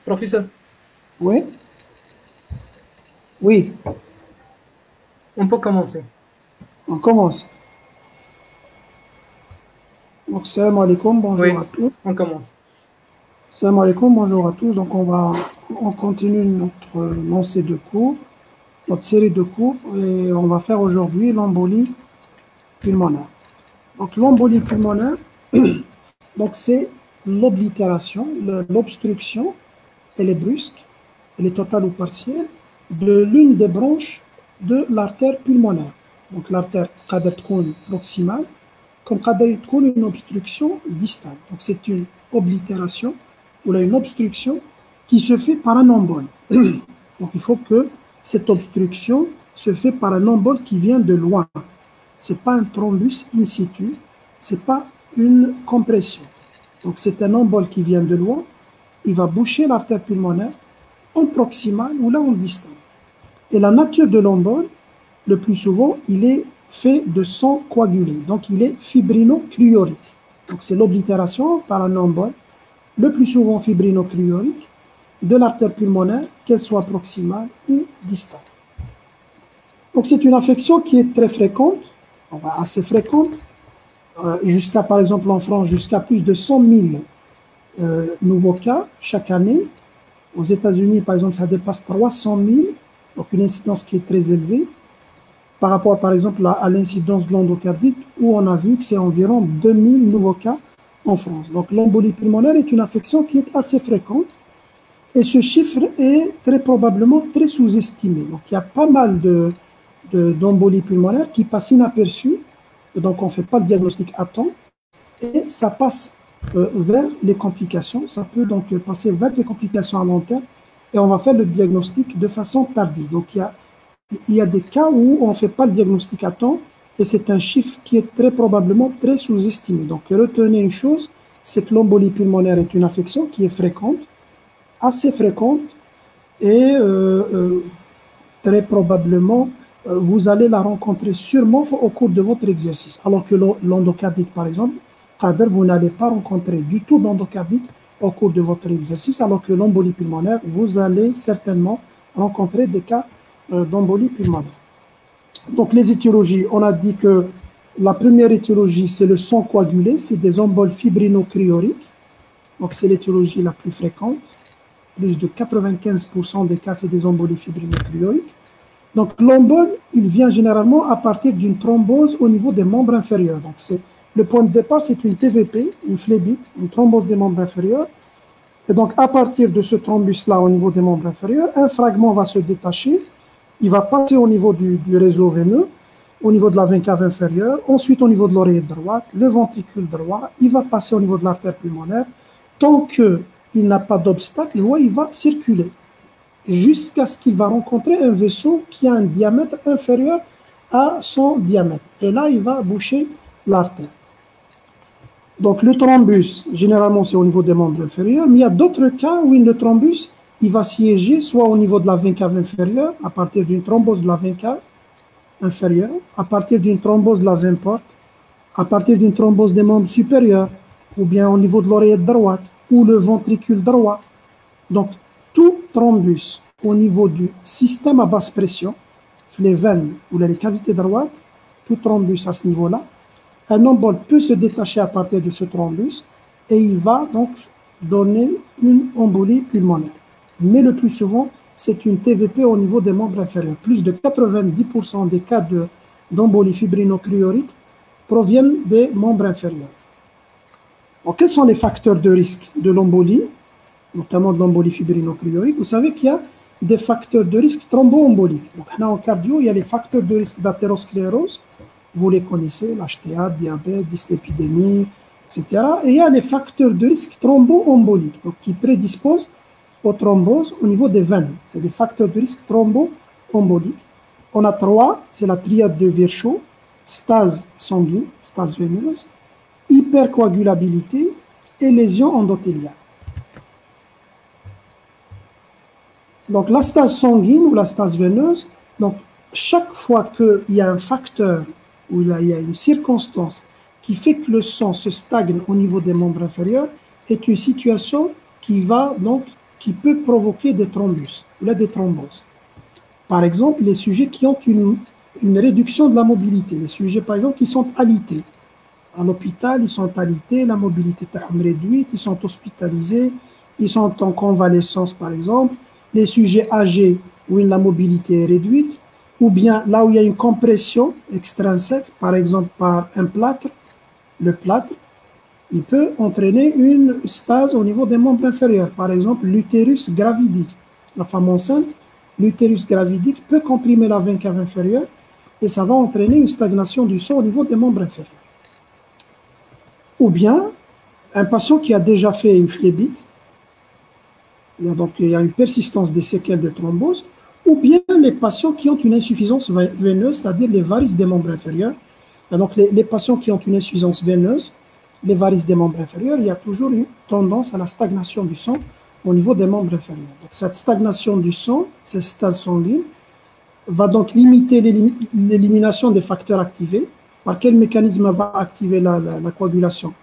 Professeur. Oui. Oui. On peut commencer. On commence. Donc, salam alaikum, bonjour à tous. On commence. Salam alaikum, bonjour à tous. Donc, on continue notre lancée de cours, notre série de cours, et on va faire aujourd'hui l'embolie pulmonaire. Donc, l'embolie pulmonaire, donc c'est l'oblitération, l'obstruction, elle est brusque, elle est totale ou partielle, de l'une des branches de l'artère pulmonaire. Donc, l'artère proximale, comme une obstruction distale. Donc, c'est une oblitération ou une obstruction qui se fait par un embole. Donc, il faut que cette obstruction se fait par un embole qui vient de loin. Ce n'est pas un thrombus in situ, ce n'est pas une compression. Donc, c'est un embole qui vient de loin, il va boucher l'artère pulmonaire en proximal ou là en distal. Et la nature de l'embole, le plus souvent, il est fait de sang coagulé. Donc, il est fibrinocryorique. Donc, c'est l'oblitération par un embole, le plus souvent fibrinocryorique, de l'artère pulmonaire, qu'elle soit proximale ou distale. Donc, c'est une affection qui est très fréquente, assez fréquente, jusqu'à, par exemple, en France, jusqu'à plus de 100 000 nouveaux cas chaque année. Aux États-Unis, par exemple, ça dépasse 300 000, donc une incidence qui est très élevée, par rapport, par exemple, à l'incidence de l'endocardique, où on a vu que c'est environ 2000 nouveaux cas en France. Donc, l'embolie pulmonaire est une affection qui est assez fréquente, et ce chiffre est très probablement très sous-estimé. Donc, il y a pas mal d'embolies pulmonaires qui passent inaperçues, et donc on ne fait pas le diagnostic à temps, et ça passe vers les complications. Ça peut donc passer vers des complications à long terme, et on va faire le diagnostic de façon tardive. Donc, il y a des cas où on ne fait pas le diagnostic à temps, et c'est un chiffre qui est très probablement très sous-estimé. Donc, retenez une chose, c'est que l'embolie pulmonaire est une affection qui est fréquente, assez fréquente, et très probablement, vous allez la rencontrer sûrement au cours de votre exercice. Alors que l'endocardique, par exemple, vous n'allez pas rencontrer du tout d'endocardique au cours de votre exercice, alors que l'embolie pulmonaire, vous allez certainement rencontrer des cas d'embolie pulmonaire. Donc, les étiologies, on a dit que la première étiologie, c'est le sang coagulé, c'est des emboles fibrinocryoriques. Donc, c'est l'étiologie la plus fréquente. Plus de 95% des cas, c'est des embolies fibrinocryoriques. Donc, l'embole, il vient généralement à partir d'une thrombose au niveau des membres inférieurs. Donc, le point de départ, c'est une TVP, une phlébite, une thrombose des membres inférieurs. Et donc, à partir de ce thrombus-là au niveau des membres inférieurs, un fragment va se détacher. Il va passer au niveau du réseau veineux, au niveau de la veine cave inférieure, ensuite au niveau de l'oreille droite, le ventricule droit. Il va passer au niveau de l'artère pulmonaire. Tant qu'il n'a pas d'obstacle, il va circuler jusqu'à ce qu'il va rencontrer un vaisseau qui a un diamètre inférieur à son diamètre. Et là, il va boucher l'artère. Donc, le thrombus, généralement, c'est au niveau des membres inférieurs, mais il y a d'autres cas où le thrombus il va siéger soit au niveau de la veine cave inférieure, à partir d'une thrombose de la veine cave inférieure, à partir d'une thrombose de la veine porte, à partir d'une thrombose des membres supérieurs, ou bien au niveau de l'oreillette droite, ou le ventricule droit. Donc, tout thrombus au niveau du système à basse pression, les veines ou les cavités droites, tout thrombus à ce niveau-là, un embole peut se détacher à partir de ce thrombus et il va donc donner une embolie pulmonaire. Mais le plus souvent, c'est une TVP au niveau des membres inférieurs. Plus de 90% des cas d'embolie fibrinochorique proviennent des membres inférieurs. Donc, quels sont les facteurs de risque de l'embolie, notamment de l'embolie fibrinochorique? Vous savez qu'il y a des facteurs de risque thromboemboliques. Donc, là, en cardio, il y a les facteurs de risque d'athérosclérose. Vous les connaissez, l'HTA, diabète, dyslipidémie, etc. Et il y a les facteurs de risque thromboemboliques, donc qui prédisposent aux thromboses au niveau des veines. C'est des facteurs de risque thromboemboliques. On a 3, c'est la triade de Virchow: stase sanguine, stase veineuse, hypercoagulabilité et lésions endothéliales. Donc, la stase sanguine ou la stase veineuse, donc, chaque fois qu'il y a un facteur ou il y a une circonstance qui fait que le sang se stagne au niveau des membres inférieurs, est une situation qui peut provoquer des thrombus, ou des thromboses. Par exemple, les sujets qui ont une réduction de la mobilité, les sujets, par exemple, qui sont alités. À l'hôpital, ils sont alités, la mobilité est réduite, ils sont hospitalisés, ils sont en convalescence, par exemple. Les sujets âgés où la mobilité est réduite, ou bien là où il y a une compression extrinsèque, par exemple par un plâtre, le plâtre, il peut entraîner une stase au niveau des membres inférieurs. Par exemple, l'utérus gravidique. La femme enceinte, l'utérus gravidique peut comprimer la veine cave inférieure et ça va entraîner une stagnation du sang au niveau des membres inférieurs. Ou bien, un patient qui a déjà fait une phlébite, il y a une persistance des séquelles de thrombose, ou bien les patients qui ont une insuffisance veineuse, c'est-à-dire les varices des membres inférieurs. Donc, les patients qui ont une insuffisance veineuse, les varices des membres inférieurs, il y a toujours une tendance à la stagnation du sang au niveau des membres inférieurs. Donc, cette stagnation du sang, cette stase sanguine, va donc limiter l'élimination des facteurs activés. Par quel mécanisme elle va activer la coagulation?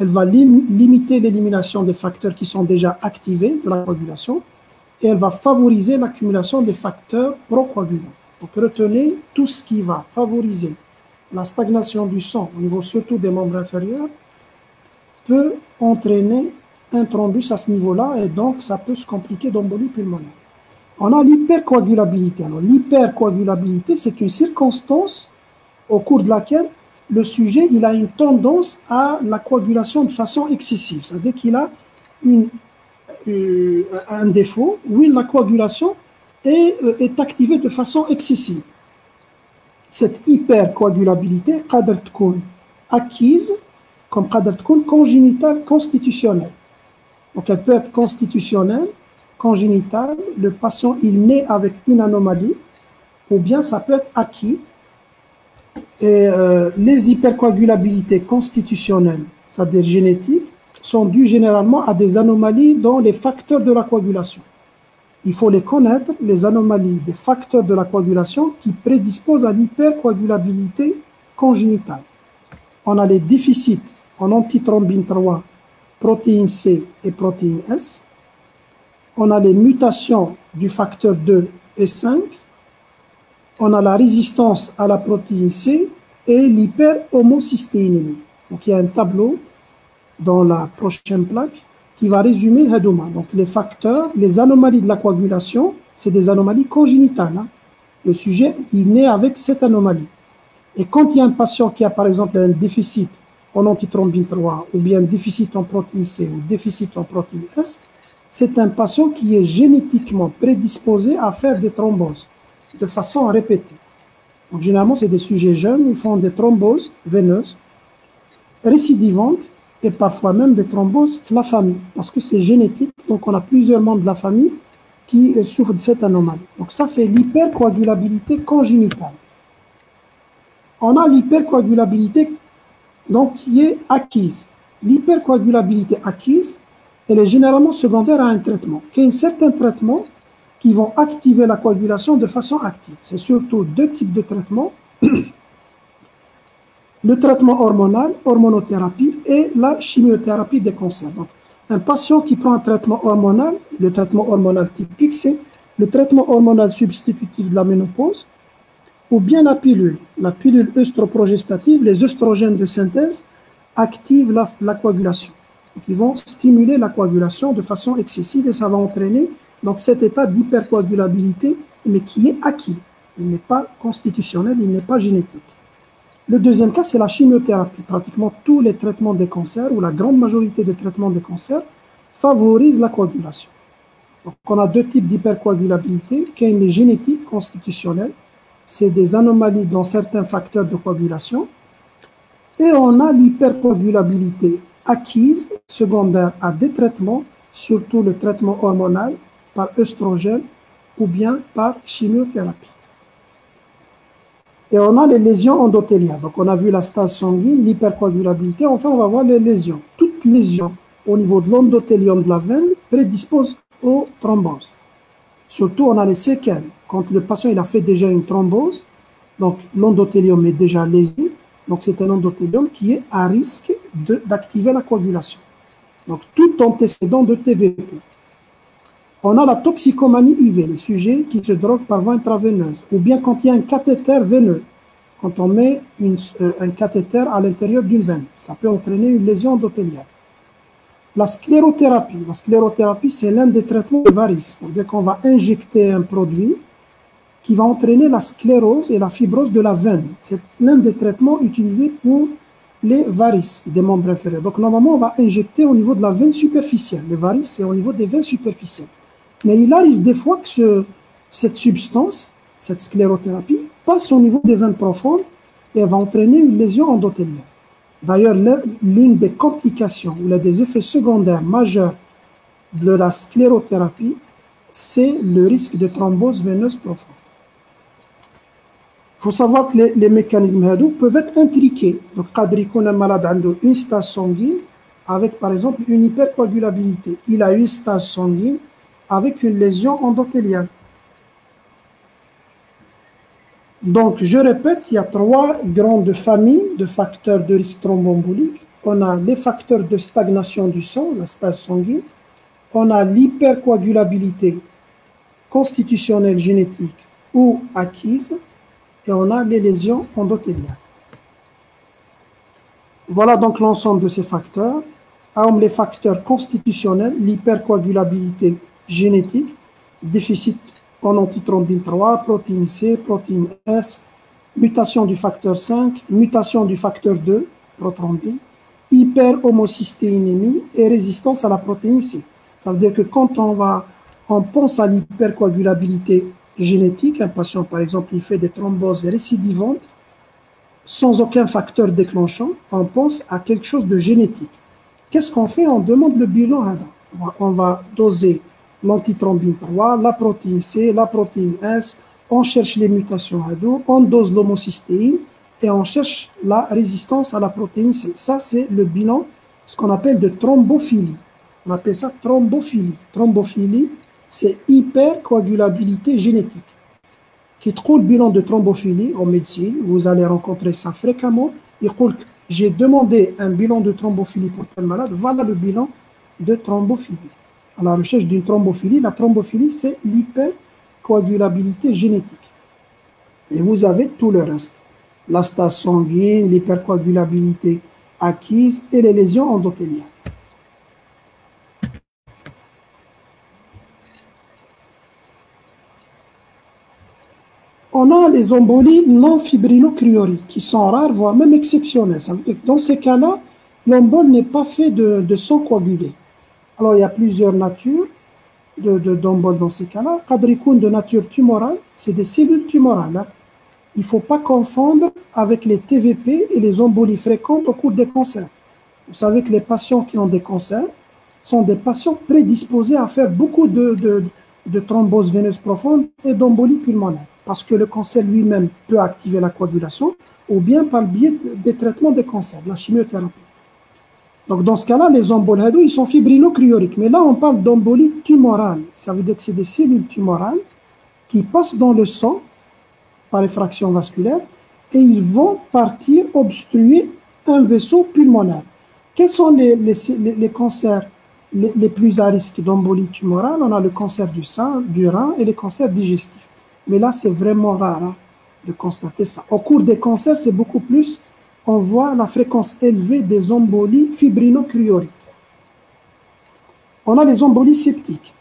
Elle va limiter l'élimination des facteurs qui sont déjà activés de la coagulation et elle va favoriser l'accumulation des facteurs procoagulants. Donc retenez tout ce qui va favoriser la stagnation du sang au niveau surtout des membres inférieurs peut entraîner un thrombus à ce niveau-là et donc ça peut se compliquer d'embolie pulmonaire. On a l'hypercoagulabilité. Alors l'hypercoagulabilité, c'est une circonstance au cours de laquelle le sujet il a une tendance à la coagulation de façon excessive. C'est-à-dire qu'il a un défaut où la coagulation est activée de façon excessive. Cette hypercoagulabilité قادر تكون acquise comme قادر تكون congénitale constitutionnelle. Donc elle peut être constitutionnelle, congénitale, le patient il naît avec une anomalie, ou bien ça peut être acquis. Et les hypercoagulabilités constitutionnelles, c'est-à-dire génétiques, sont dues généralement à des anomalies dans les facteurs de la coagulation. Il faut les connaître, les anomalies des facteurs de la coagulation qui prédisposent à l'hypercoagulabilité congénitale. On a les déficits en antithrombine 3, protéine C et protéine S. On a les mutations du facteur 2 et 5. On a la résistance à la protéine C et l'hyperhomocystéinémie. Donc il y a un tableau dans la prochaine plaque qui va résumer Hadouma. Donc les facteurs, les anomalies de la coagulation, c'est des anomalies congénitales. Hein. Le sujet, il naît avec cette anomalie. Et quand il y a un patient qui a par exemple un déficit en antithrombine 3 ou bien un déficit en protéine C ou déficit en protéine S, c'est un patient qui est génétiquement prédisposé à faire des thromboses de façon répétée. Donc, généralement, c'est des sujets jeunes, ils font des thromboses veineuses récidivantes et parfois même des thromboses de la famille, parce que c'est génétique, donc on a plusieurs membres de la famille qui souffrent de cette anomalie. Donc ça, c'est l'hypercoagulabilité congénitale. On a l'hypercoagulabilité donc, qui est acquise. L'hypercoagulabilité acquise, elle est généralement secondaire à un traitement. Il y a certains traitements qui vont activer la coagulation de façon active. C'est surtout deux types de traitements. Le traitement hormonal, hormonothérapie, et la chimiothérapie des cancers. Donc, un patient qui prend un traitement hormonal, le traitement hormonal typique, c'est le traitement hormonal substitutif de la ménopause, ou bien la pilule œstroprogestative, les œstrogènes de synthèse activent la coagulation. Donc, ils vont stimuler la coagulation de façon excessive et ça va entraîner donc, cet état d'hypercoagulabilité, mais qui est acquis. Il n'est pas constitutionnel, il n'est pas génétique. Le deuxième cas, c'est la chimiothérapie. Pratiquement tous les traitements des cancers, ou la grande majorité des traitements des cancers, favorisent la coagulation. Donc, on a deux types d'hypercoagulabilité, qui est une génétique constitutionnelle, c'est des anomalies dans certains facteurs de coagulation, et on a l'hypercoagulabilité acquise, secondaire à des traitements, surtout le traitement hormonal par œstrogène ou bien par chimiothérapie. Et on a les lésions endothéliales. Donc, on a vu la stase sanguine, l'hypercoagulabilité. Enfin, on va voir les lésions. Toute lésion au niveau de l'endothélium de la veine prédispose aux thromboses. Surtout, on a les séquelles. Quand le patient il a fait déjà une thrombose, donc l'endothélium est déjà lésé. Donc, c'est un endothélium qui est à risque d'activer la coagulation. Donc, tout antécédent de TVP. On a la toxicomanie IV, les sujets qui se droguent par voie intraveineuse, ou bien quand il y a un cathéter veineux, quand on met un cathéter à l'intérieur d'une veine, ça peut entraîner une lésion endothéliale. La sclérothérapie, c'est l'un des traitements de varices, c'est-à-dire qu'on va injecter un produit qui va entraîner la sclérose et la fibrose de la veine. C'est l'un des traitements utilisés pour les varices des membres inférieurs. Donc normalement, on va injecter au niveau de la veine superficielle. Les varices, c'est au niveau des veines superficielles. Mais il arrive des fois que cette substance, cette sclérothérapie, passe au niveau des veines profondes et elle va entraîner une lésion endothéliale. D'ailleurs, l'une des complications ou l'un des effets secondaires majeurs de la sclérothérapie, c'est le risque de thrombose veineuse profonde. Il faut savoir que les mécanismes peuvent être intriqués. Donc, quand un malade a une stase sanguine avec, par exemple, une hypercoagulabilité, il a une stase sanguine avec une lésion endothéliale. Donc, je répète, il y a trois grandes familles de facteurs de risque thromboembolique. On a les facteurs de stagnation du sang, la stase sanguine. On a l'hypercoagulabilité constitutionnelle génétique ou acquise. Et on a les lésions endothéliales. Voilà donc l'ensemble de ces facteurs. Les facteurs constitutionnels, l'hypercoagulabilité génétique, déficit en antithrombine 3, protéine C, protéine S, mutation du facteur 5, mutation du facteur 2, prothrombine, hyperhomocystéinémie et résistance à la protéine C. Ça veut dire que quand on pense à l'hypercoagulabilité génétique, un patient par exemple il fait des thromboses récidivantes sans aucun facteur déclenchant, on pense à quelque chose de génétique. Qu'est-ce qu'on fait? On demande le bilan. On va doser l'antithrombine 3, la protéine C, la protéine S, on cherche les mutations ADO, on dose l'homocystéine et on cherche la résistance à la protéine C. Ça, c'est le bilan, ce qu'on appelle de thrombophilie. On appelle ça thrombophilie. Thrombophilie, c'est hypercoagulabilité génétique. Qui trouve le bilan de thrombophilie en médecine, vous allez rencontrer ça fréquemment. Il dit, j'ai demandé un bilan de thrombophilie pour tel malade, voilà le bilan de thrombophilie. À la recherche d'une thrombophilie, la thrombophilie, c'est l'hypercoagulabilité génétique. Et vous avez tout le reste. La stase sanguine, l'hypercoagulabilité acquise et les lésions endothéliales. On a les embolies non fibrillocryuriques qui sont rares, voire même exceptionnelles. Dans ces cas-là, l'embole n'est pas fait de sang coagulé. Alors, il y a plusieurs natures d'embole dans ces cas-là. Quadricoune de nature tumorale, c'est des cellules tumorales. Hein. Il ne faut pas confondre avec les TVP et les embolies fréquentes au cours des cancers. Vous savez que les patients qui ont des cancers sont des patients prédisposés à faire beaucoup de thrombose veineuse profonde et d'embolie pulmonaire. Parce que le cancer lui-même peut activer la coagulation ou bien par le biais des traitements des cancers, la chimiothérapie. Donc, dans ce cas-là, les emboles, ils sont fibrino-cryoriques. Mais là, on parle d'embolie tumorale. Ça veut dire que c'est des cellules tumorales qui passent dans le sang par effraction vasculaire et ils vont partir obstruer un vaisseau pulmonaire. Quels sont les cancers les plus à risque d'embolie tumorale? On a le cancer du sein, du rein et les cancers digestifs. Mais là, c'est vraiment rare de constater ça. Au cours des cancers, c'est beaucoup plus, on voit la fréquence élevée des embolies fibrino-cryoriques. On a les embolies septiques,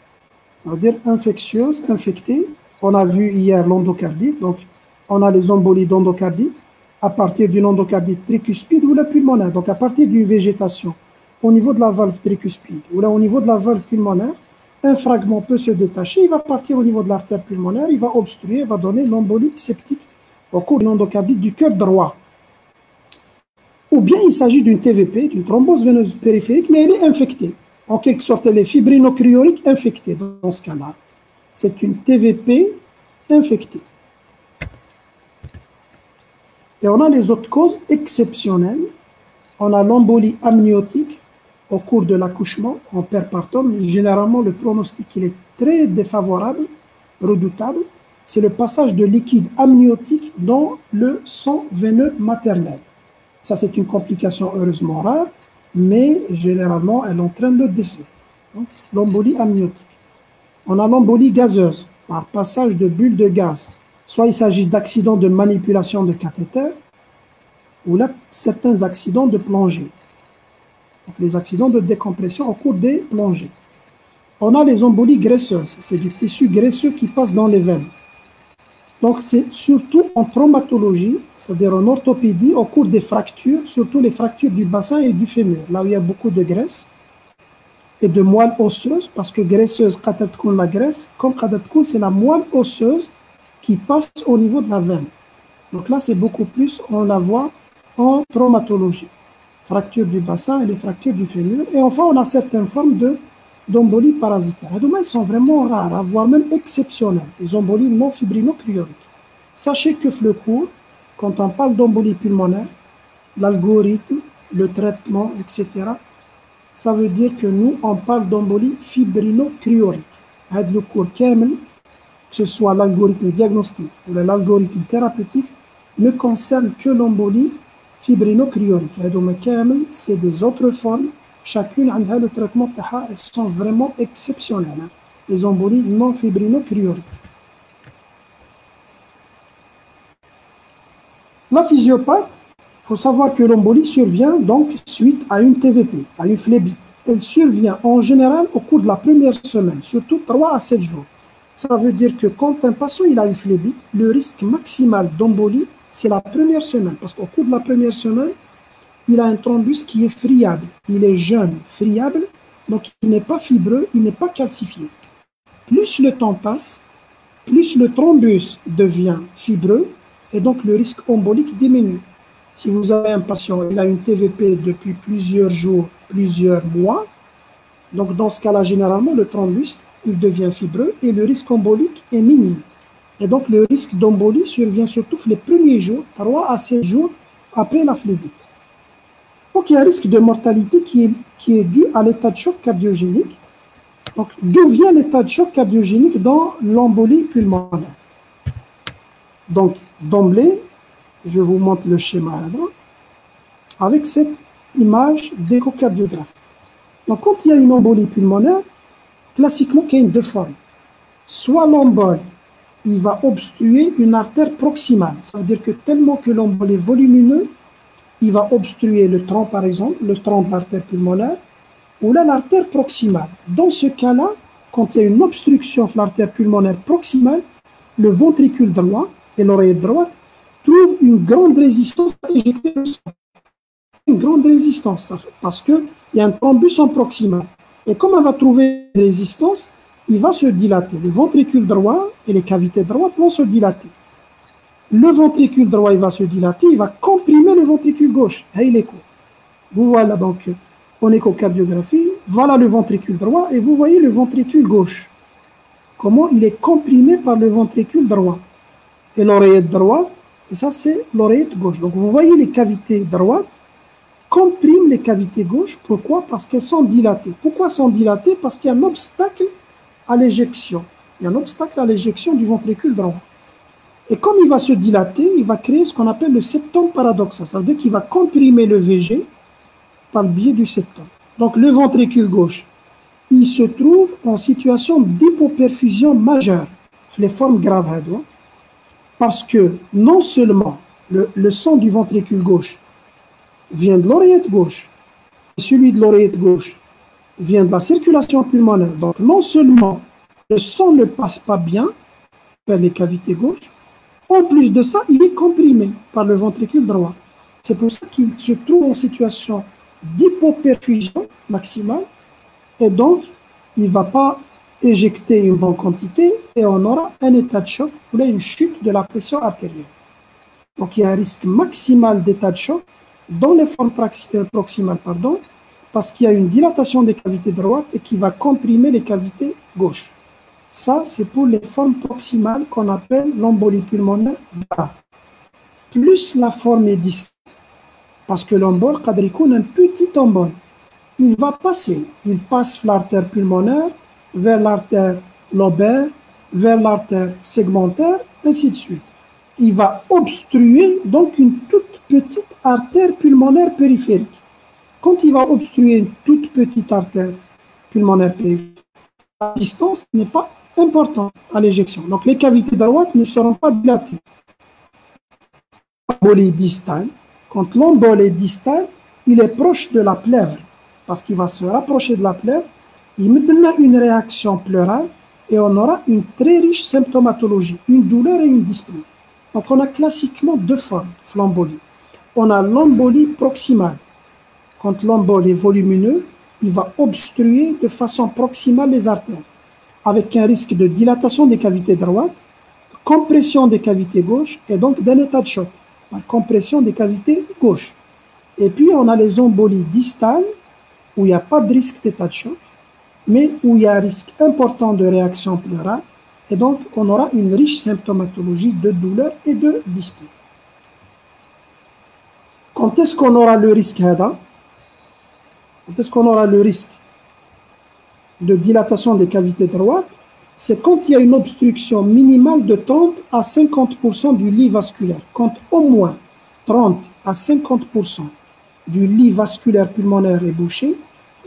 ça veut dire infectieuses, infectées. On a vu hier l'endocardite, donc on a les embolies d'endocardite à partir d'une endocardite tricuspide ou la pulmonaire, donc à partir d'une végétation au niveau de la valve tricuspide ou là au niveau de la valve pulmonaire, un fragment peut se détacher, il va partir au niveau de l'artère pulmonaire, il va obstruer, il va donner l'embolie septique au cours d'une endocardite du cœur droit. Ou bien il s'agit d'une TVP, d'une thrombose veineuse périphérique, mais elle est infectée. En quelque sorte, elle est fibrino-cryorique infectée dans ce cas-là. C'est une TVP infectée. Et on a les autres causes exceptionnelles. On a l'embolie amniotique au cours de l'accouchement en perpartum. Généralement, le pronostic il est très défavorable, redoutable. C'est le passage de liquide amniotique dans le sang veineux maternel. Ça, c'est une complication heureusement rare, mais généralement, elle entraîne le décès. L'embolie amniotique. On a l'embolie gazeuse, par passage de bulles de gaz. Soit il s'agit d'accidents de manipulation de cathéter, ou là, certains accidents de plongée. Donc, les accidents de décompression au cours des plongées. On a les embolies graisseuses. C'est du tissu graisseux qui passe dans les veines. Donc, c'est surtout en traumatologie, c'est-à-dire en orthopédie, au cours des fractures, surtout les fractures du bassin et du fémur, là où il y a beaucoup de graisse et de moelle osseuse, parce que graisseuse, la graisse, comme c'est la moelle osseuse qui passe au niveau de la veine. Donc là, c'est beaucoup plus, on la voit en traumatologie. Fracture du bassin et les fractures du fémur. Et enfin, on a certaines formes d'embolie parasitaire. Ils sont vraiment rares, voire même exceptionnels, les embolies non fibrino-cryoriques. Sachez que le cours, quand on parle d'embolie pulmonaire, l'algorithme, le traitement, etc., ça veut dire que nous, on parle d'embolie fibrino-cryorique. Le cours KEML, que ce soit l'algorithme diagnostique ou l'algorithme thérapeutique, ne concerne que l'embolie fibrino-cryorique. C'est des autres formes. Chacune a le traitement, elles sont vraiment exceptionnelles. Les embolies non fibrino-cryoriques. La physiopathe, il faut savoir que l'embolie survient donc suite à une TVP, à une phlébite. Elle survient en général au cours de la première semaine, surtout 3 à 7 jours. Ça veut dire que quand un patient il a une phlébite, le risque maximal d'embolie, c'est la première semaine. Parce qu'au cours de la première semaine, il a un thrombus qui est friable. Il est jeune, friable, donc il n'est pas fibreux, il n'est pas calcifié. Plus le temps passe, plus le thrombus devient fibreux, et donc le risque embolique diminue. Si vous avez un patient, il a une TVP depuis plusieurs jours, plusieurs mois, donc dans ce cas-là, généralement, le thrombus, il devient fibreux et le risque embolique est minime. Et donc le risque d'embolie survient surtout les premiers jours, 3 à 7 jours après la phlébite. Donc il y a un risque de mortalité qui est dû à l'état de choc cardiogénique. Donc d'où vient l'état de choc cardiogénique dans l'embolie pulmonaire? Donc d'emblée, je vous montre le schéma avec cette image d'échocardiographie. Donc quand il y a une embolie pulmonaire, classiquement il y a deux formes. Soit l'embole, il va obstruer une artère proximale. Ça veut dire que tellement que l'embole est volumineux, il va obstruer le tronc, par exemple, le tronc de l'artère pulmonaire, ou là, l'artère proximale. Dans ce cas-là, quand il y a une obstruction de l'artère pulmonaire proximale, le ventricule droit et l'oreillette droite trouvent une grande résistance à éjecter le sang. Une grande résistance, parce qu'il y a un thrombus en proximal. Et comme elle va trouver une résistance, il va se dilater. Le ventricule droit et les cavités droites vont se dilater. Le ventricule droit, il va se dilater, il va comprimer le ventricule gauche. Et il est court. Vous voilà donc en échocardiographie, voilà le ventricule droit et vous voyez le ventricule gauche. Comment il est comprimé par le ventricule droit. Et l'oreillette droite, et ça c'est l'oreillette gauche. Donc vous voyez les cavités droites comprime les cavités gauches. Pourquoi? Parce qu'elles sont dilatées. Pourquoi sont dilatées? Parce qu'il y a un obstacle à l'éjection. Il y a un obstacle à l'éjection du ventricule droit. Et comme il va se dilater, il va créer ce qu'on appelle le septum paradoxal. Ça veut dire qu'il va comprimer le VG par le biais du septum. Donc le ventricule gauche, il se trouve en situation d'hypoperfusion majeure, les formes graves, parce que non seulement le sang du ventricule gauche vient de l'oreillette gauche, et celui de l'oreillette gauche vient de la circulation pulmonaire. Donc non seulement le sang ne passe pas bien vers les cavités gauches, en plus de ça, il est comprimé par le ventricule droit. C'est pour ça qu'il se trouve en situation d'hypoperfusion maximale et donc il ne va pas éjecter une bonne quantité et on aura un état de choc ou une chute de la pression artérielle. Donc il y a un risque maximal d'état de choc dans les formes proximales, parce qu'il y a une dilatation des cavités droites et qui va comprimer les cavités gauches. Ça, c'est pour les formes proximales qu'on appelle l'embolie pulmonaire grave. Plus la forme est distale, parce que l'embole, qad يكون un petit embole, il va passer, il passe l'artère pulmonaire vers l'artère lobaire, vers l'artère segmentaire, ainsi de suite. Il va obstruer donc une toute petite artère pulmonaire périphérique. Quand il va obstruer une toute petite artère pulmonaire périphérique, la distance n'est pas importante à l'éjection. Donc les cavités droites ne seront pas dilatées. L'embolie distale, quand l'embole est distale, il est proche de la plèvre, parce qu'il va se rapprocher de la plèvre, il me donne une réaction pleurale et on aura une très riche symptomatologie, une douleur et une dyspnée. Donc on a classiquement deux formes, l'embolie. On a l'embolie proximale. Quand l'embole est volumineux, il va obstruer de façon proximale les artères, avec un risque de dilatation des cavités droites, compression des cavités gauches et donc d'un état de choc, la compression des cavités gauches. Et puis on a les embolies distales, où il n'y a pas de risque d'état de choc, mais où il y a un risque important de réaction pleurale, et donc on aura une riche symptomatologie de douleur et de dyspnée. Quand est-ce qu'on aura le risque HADA? Quand est-ce qu'on aura le risque de dilatation des cavités droites? C'est quand il y a une obstruction minimale de 30 à 50% du lit vasculaire. Quand au moins 30 à 50% du lit vasculaire pulmonaire est bouché,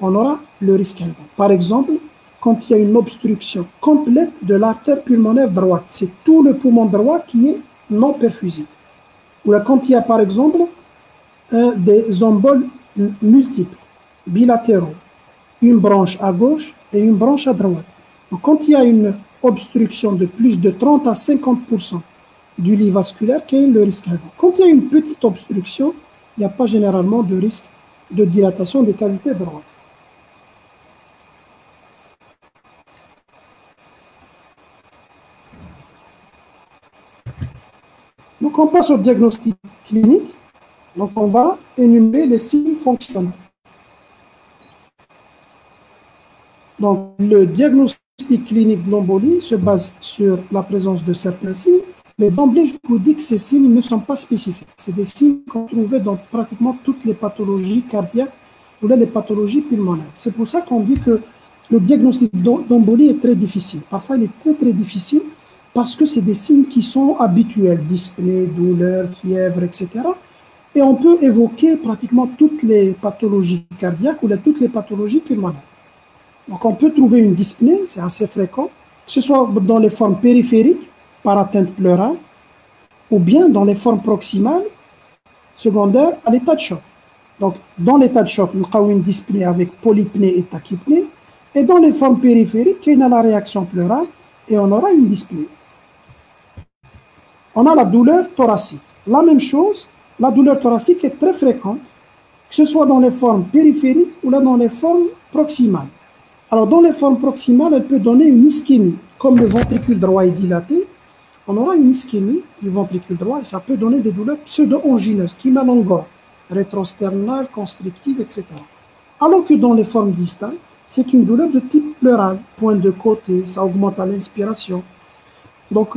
on aura le risque HADA. Par exemple, quand il y a une obstruction complète de l'artère pulmonaire droite, c'est tout le poumon droit qui est non perfusé. Ou là, quand il y a par exemple des emboles multiples, bilatéraux, une branche à gauche et une branche à droite. Donc, quand il y a une obstruction de plus de 30 à 50% du lit vasculaire, quel est le risque HADA? Quand il y a une petite obstruction, il n'y a pas généralement de risque de dilatation des cavités droites. Donc, on passe au diagnostic clinique. Donc, on va énumérer les signes fonctionnels. Donc, le diagnostic clinique de l'embolie se base sur la présence de certains signes, mais d'emblée, je vous dis que ces signes ne sont pas spécifiques. C'est des signes qu'on trouvait dans pratiquement toutes les pathologies cardiaques ou là, les pathologies pulmonaires. C'est pour ça qu'on dit que le diagnostic d'embolie est très difficile. Parfois, il est très, très difficile parce que c'est des signes qui sont habituels, dyspnée, douleur, fièvre, etc. Et on peut évoquer pratiquement toutes les pathologies cardiaques ou là, toutes les pathologies pulmonaires. Donc, on peut trouver une dyspnée, c'est assez fréquent, que ce soit dans les formes périphériques, par atteinte pleurale, ou bien dans les formes proximales, secondaires à l'état de choc. Donc, dans l'état de choc, nous avons une dyspnée avec polypnée et tachypnée, et dans les formes périphériques, il y a la réaction pleurale, et on aura une dyspnée. On a la douleur thoracique. La même chose, la douleur thoracique est très fréquente, que ce soit dans les formes périphériques ou là dans les formes proximales. Alors, dans les formes proximales, elle peut donner une ischémie. Comme le ventricule droit est dilaté, on aura une ischémie du ventricule droit et ça peut donner des douleurs pseudo-ongineuses qui malengorent, rétrosternales, constrictives, etc. Alors que dans les formes distales, c'est une douleur de type pleural, point de côté, ça augmente à l'inspiration. Donc,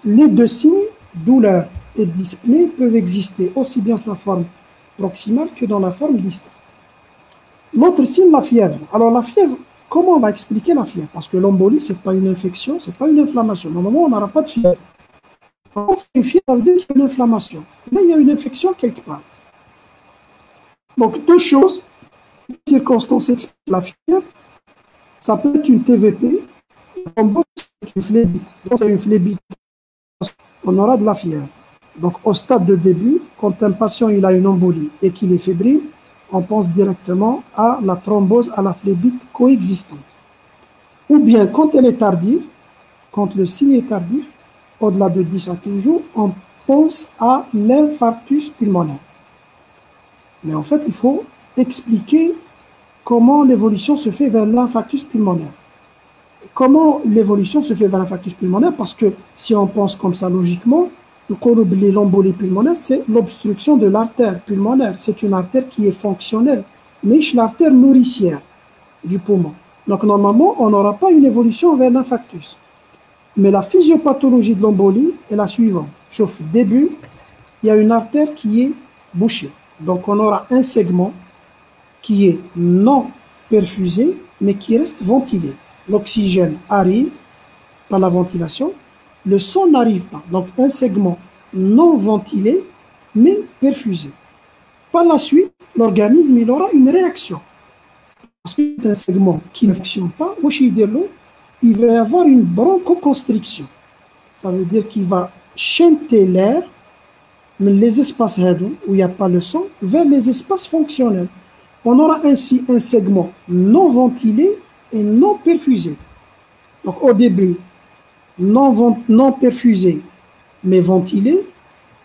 les deux signes, douleur et dyspnée, peuvent exister aussi bien sous la forme proximale que dans la forme distale. L'autre signe, la fièvre. Alors la fièvre, comment on va expliquer la fièvre? Parce que l'embolie, ce n'est pas une infection, ce n'est pas une inflammation. Normalement, on n'aura pas de fièvre. Quand il y a une fièvre, ça veut dire qu'il y a une inflammation. Mais il y a une infection quelque part. Donc, deux choses, deux circonstances expliquent la fièvre. Ça peut être une TVP, une phlébite. Donc, il y a une phlébite, on aura de la fièvre. Donc, au stade de début, quand un patient il a une embolie et qu'il est fébrile, on pense directement à la thrombose, à la phlébite coexistante. Ou bien, quand elle est tardive, quand le signe est tardif, au-delà de 10 à 15 jours, on pense à l'infarctus pulmonaire. Mais en fait, il faut expliquer comment l'évolution se fait vers l'infarctus pulmonaire. Comment l'évolution se fait vers l'infarctus pulmonaire? Parce que si on pense comme ça logiquement, l'embolie pulmonaire, c'est l'obstruction de l'artère pulmonaire. C'est une artère qui est fonctionnelle, mais l'artère nourricière du poumon. Donc normalement, on n'aura pas une évolution vers l'infarctus. Mais la physiopathologie de l'embolie est la suivante. Sauf début, il y a une artère qui est bouchée. Donc on aura un segment qui est non perfusé, mais qui reste ventilé. L'oxygène arrive par la ventilation, le sang n'arrive pas. Donc un segment non ventilé, mais perfusé. Par la suite, l'organisme il aura une réaction. Parce que c'est un segment qui ne fonctionne pas, il va y avoir une bronchoconstriction. Ça veut dire qu'il va chanter l'air, mais les espaces où il n'y a pas le sang, vers les espaces fonctionnels. On aura ainsi un segment non ventilé et non perfusé. Donc au début, non perfusé, mais ventilé.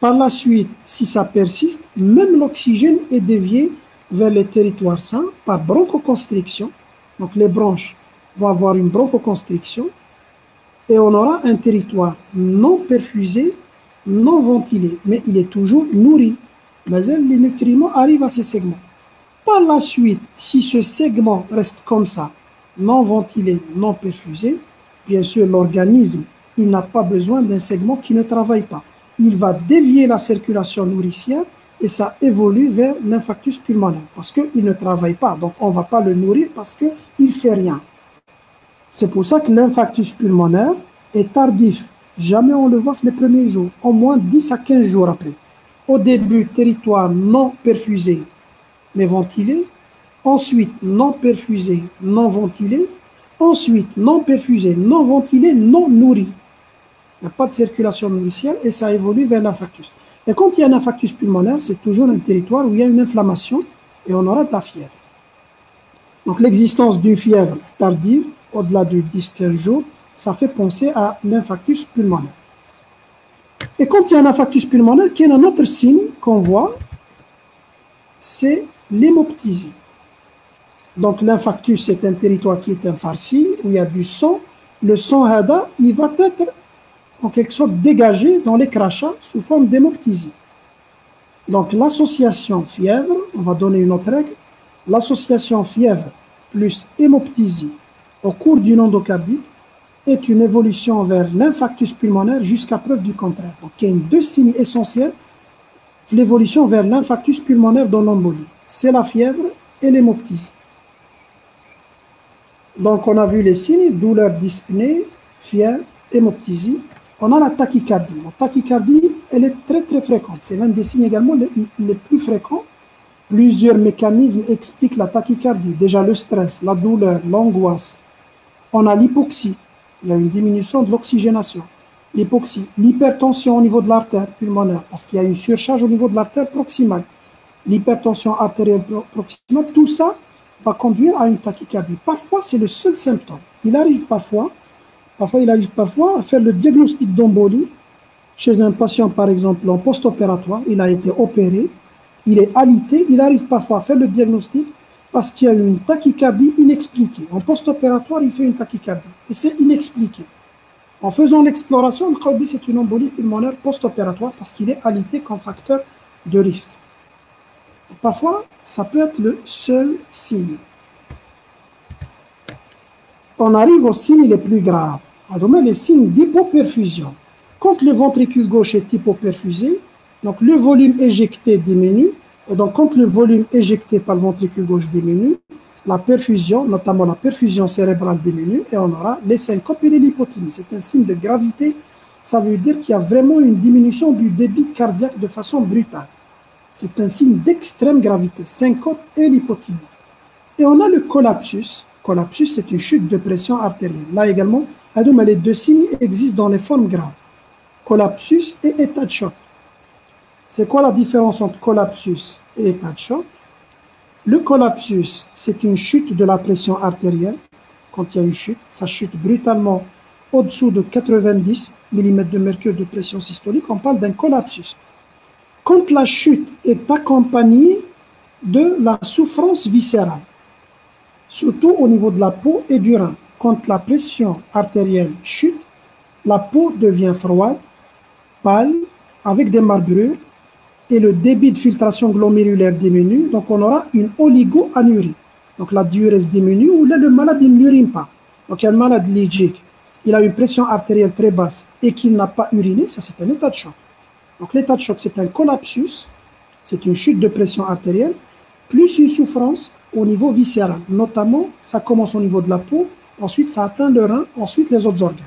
Par la suite, si ça persiste, même l'oxygène est dévié vers les territoires sains par bronchoconstriction. Donc les branches vont avoir une bronchoconstriction et on aura un territoire non perfusé, non ventilé, mais il est toujours nourri. Mais les nutriments arrivent à ces segments. Par la suite, si ce segment reste comme ça, non ventilé, non perfusé, bien sûr, l'organisme, il n'a pas besoin d'un segment qui ne travaille pas. Il va dévier la circulation nourricière et ça évolue vers l'infarctus pulmonaire parce qu'il ne travaille pas. Donc, on ne va pas le nourrir parce qu'il ne fait rien. C'est pour ça que l'infarctus pulmonaire est tardif. Jamais on le voit les premiers jours, au moins 10 à 15 jours après. Au début, territoire non perfusé, mais ventilé. Ensuite, non perfusé, non ventilé. Ensuite, non perfusé, non ventilé, non nourri. Il n'y a pas de circulation nourricière et ça évolue vers l'infarctus. Et quand il y a un infarctus pulmonaire, c'est toujours un territoire où il y a une inflammation et on aura de la fièvre. Donc l'existence d'une fièvre tardive, au-delà de 10-15 jours, ça fait penser à l'infarctus pulmonaire. Et quand il y a un infarctus pulmonaire, il y a un autre signe qu'on voit, c'est l'hémoptysie. Donc l'infarctus, c'est un territoire qui est infarci, où il y a du sang. Le sang HADA, il va être en quelque sorte dégagé dans les crachats sous forme d'hémoptysie. Donc l'association fièvre, on va donner une autre règle, l'association fièvre plus hémoptysie au cours d'une endocardite est une évolution vers l'infarctus pulmonaire jusqu'à preuve du contraire. Donc il y a deux signes essentiels, l'évolution vers l'infarctus pulmonaire dans l'embolie. C'est la fièvre et l'hémoptysie. Donc on a vu les signes, douleur dyspnée, fièvre, hémoptysie. On a la tachycardie. La tachycardie, elle est très très fréquente. C'est l'un des signes également les plus fréquents. Plusieurs mécanismes expliquent la tachycardie. Déjà le stress, la douleur, l'angoisse. On a l'hypoxie. Il y a une diminution de l'oxygénation. L'hypoxie, l'hypertension au niveau de l'artère pulmonaire, parce qu'il y a une surcharge au niveau de l'artère proximale. L'hypertension artérielle proximale, tout ça va conduire à une tachycardie. Parfois, c'est le seul symptôme. Il arrive parfois à faire le diagnostic d'embolie chez un patient, par exemple, en post-opératoire. Il a été opéré, il est alité, il arrive parfois à faire le diagnostic parce qu'il y a une tachycardie inexpliquée. En post-opératoire, il fait une tachycardie et c'est inexpliqué. En faisant l'exploration, le dit c'est une embolie pulmonaire post-opératoire parce qu'il est alité comme facteur de risque. Parfois, ça peut être le seul signe. On arrive aux signes les plus graves. Les signes d'hypoperfusion. Quand le ventricule gauche est hypoperfusé, donc le volume éjecté diminue Et donc, quand le volume éjecté par le ventricule gauche diminue, la perfusion, notamment la perfusion cérébrale diminue, et on aura les syncopes et les lipothymies. C'est un signe de gravité. Ça veut dire qu'il y a vraiment une diminution du débit cardiaque de façon brutale. C'est un signe d'extrême gravité, syncope et lipothymies. Et on a le collapsus. Collapsus, c'est une chute de pression artérielle. Là également, les deux signes existent dans les formes graves. Collapsus et état de choc. C'est quoi la différence entre collapsus et état de choc? Le collapsus, c'est une chute de la pression artérielle. Quand il y a une chute, ça chute brutalement au-dessous de 90 mm de mercure de pression systolique. On parle d'un collapsus. Quand la chute est accompagnée de la souffrance viscérale, surtout au niveau de la peau et du rein. Quand la pression artérielle chute, la peau devient froide, pâle, avec des marbrures, et le débit de filtration glomérulaire diminue, donc on aura une oligoanurie. Donc la diurèse diminue, ou là le malade il n'urine pas. Donc il y a un malade lygique, il a une pression artérielle très basse et qu'il n'a pas uriné, ça c'est un état de choc. Donc l'état de choc c'est un collapsus, c'est une chute de pression artérielle, plus une souffrance au niveau viscéral. Notamment, ça commence au niveau de la peau, ensuite ça atteint le rein, ensuite les autres organes.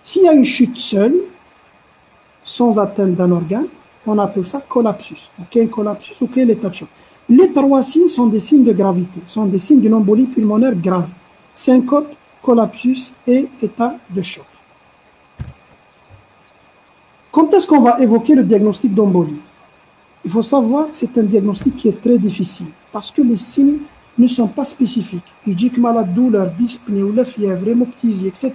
S'il y a une chute seule, sans atteinte d'un organe, on appelle ça collapsus. Ok, collapsus, ok, l'état de choc. Les trois signes sont des signes de gravité, sont des signes d'une embolie pulmonaire grave. Syncope, collapsus et état de choc. Quand est-ce qu'on va évoquer le diagnostic d'embolie? Il faut savoir que c'est un diagnostic qui est très difficile parce que les signes ne sont pas spécifiques. Il dit que malade, douleur, dyspnée ou la fièvre, hémoptysie, etc.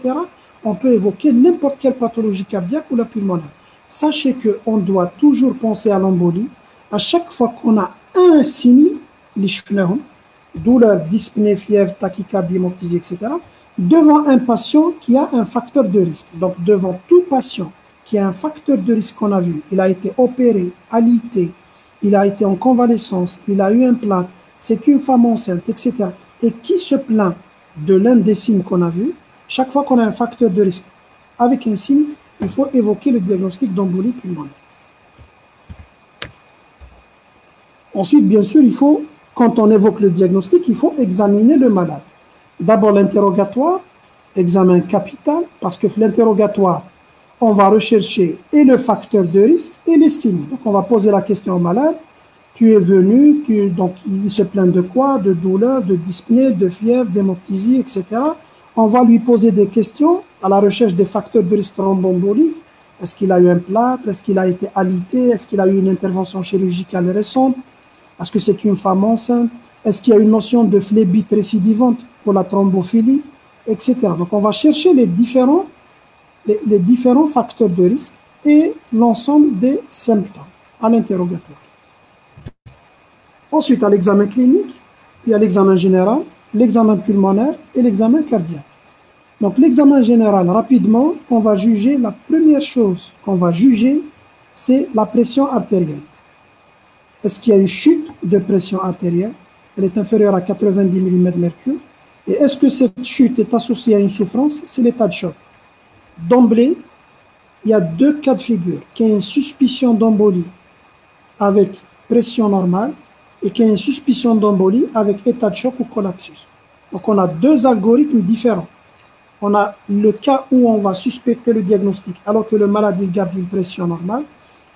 On peut évoquer n'importe quelle pathologie cardiaque ou la pulmonaire. Sachez qu'on doit toujours penser à l'embolie. À chaque fois qu'on a un signe, les cheveux, douleur, dyspnée, fièvre, tachycardie, hémoptysie, etc., devant un patient qui a un facteur de risque. Donc, devant tout patient qui a un facteur de risque qu'on a vu, il a été opéré, alité, il a été en convalescence, il a eu un plâtre, c'est une femme enceinte, etc., et qui se plaint de l'un des signes qu'on a vu, chaque fois qu'on a un facteur de risque avec un signe, il faut évoquer le diagnostic d'embolie pulmonaire. Ensuite, bien sûr, quand on évoque le diagnostic, il faut examiner le malade. D'abord l'interrogatoire, examen capital, parce que l'interrogatoire, on va rechercher et le facteur de risque et les signes. Donc, on va poser la question au malade. Tu es venu, donc il se plaint de quoi? De douleur, de dyspnée, de fièvre, d'hémoptysie, etc. On va lui poser des questions à la recherche des facteurs de risque thromboembolique. Est-ce qu'il a eu un plâtre? Est-ce qu'il a été alité? Est-ce qu'il a eu une intervention chirurgicale récente? Est-ce que c'est une femme enceinte? Est-ce qu'il y a une notion de phlébite récidivante pour la thrombophilie? Etc. Donc, on va chercher les différents facteurs de risque et l'ensemble des symptômes à l'interrogatoire. Ensuite, à l'examen clinique, il y a l'examen général, l'examen pulmonaire et l'examen cardiaque. Donc, l'examen général, rapidement, on va juger, la première chose qu'on va juger, c'est la pression artérielle. Est-ce qu'il y a une chute de pression artérielle? Elle est inférieure à 90 mm de mercure. Et est-ce que cette chute est associée à une souffrance? C'est l'état de choc. D'emblée, il y a deux cas de figure. Qu'il y ait une suspicion d'embolie avec pression normale et qu'il y ait une suspicion d'embolie avec état de choc ou collapsus. Donc, on a deux algorithmes différents. On a le cas où on va suspecter le diagnostic alors que le malade il garde une pression normale.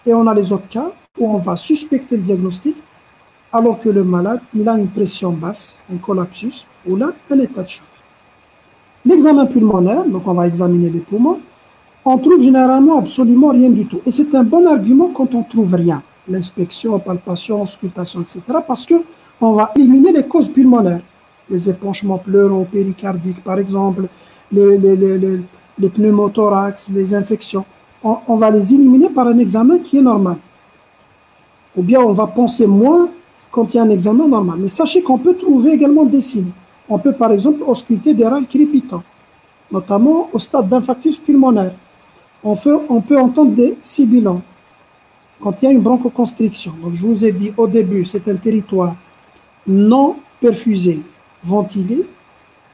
Et on a les autres cas où on va suspecter le diagnostic alors que le malade il a une pression basse, un collapsus, ou là, un état de choc. L'examen pulmonaire, donc on va examiner les poumons, on trouve généralement absolument rien du tout. Et c'est un bon argument quand on ne trouve rien. L'inspection, palpation, auscultation, etc. Parce qu'on va éliminer les causes pulmonaires. Les épanchements pleuraux, péricardiques, par exemple, les pneumothorax, les infections. On va les éliminer par un examen qui est normal. Ou bien on va penser moins quand il y a un examen normal. Mais sachez qu'on peut trouver également des signes. On peut par exemple ausculter des râles crépitants, notamment au stade d'infarctus pulmonaire. On peut entendre des sibilants quand il y a une bronchoconstriction. Donc je vous ai dit au début, c'est un territoire non perfusé, ventilé.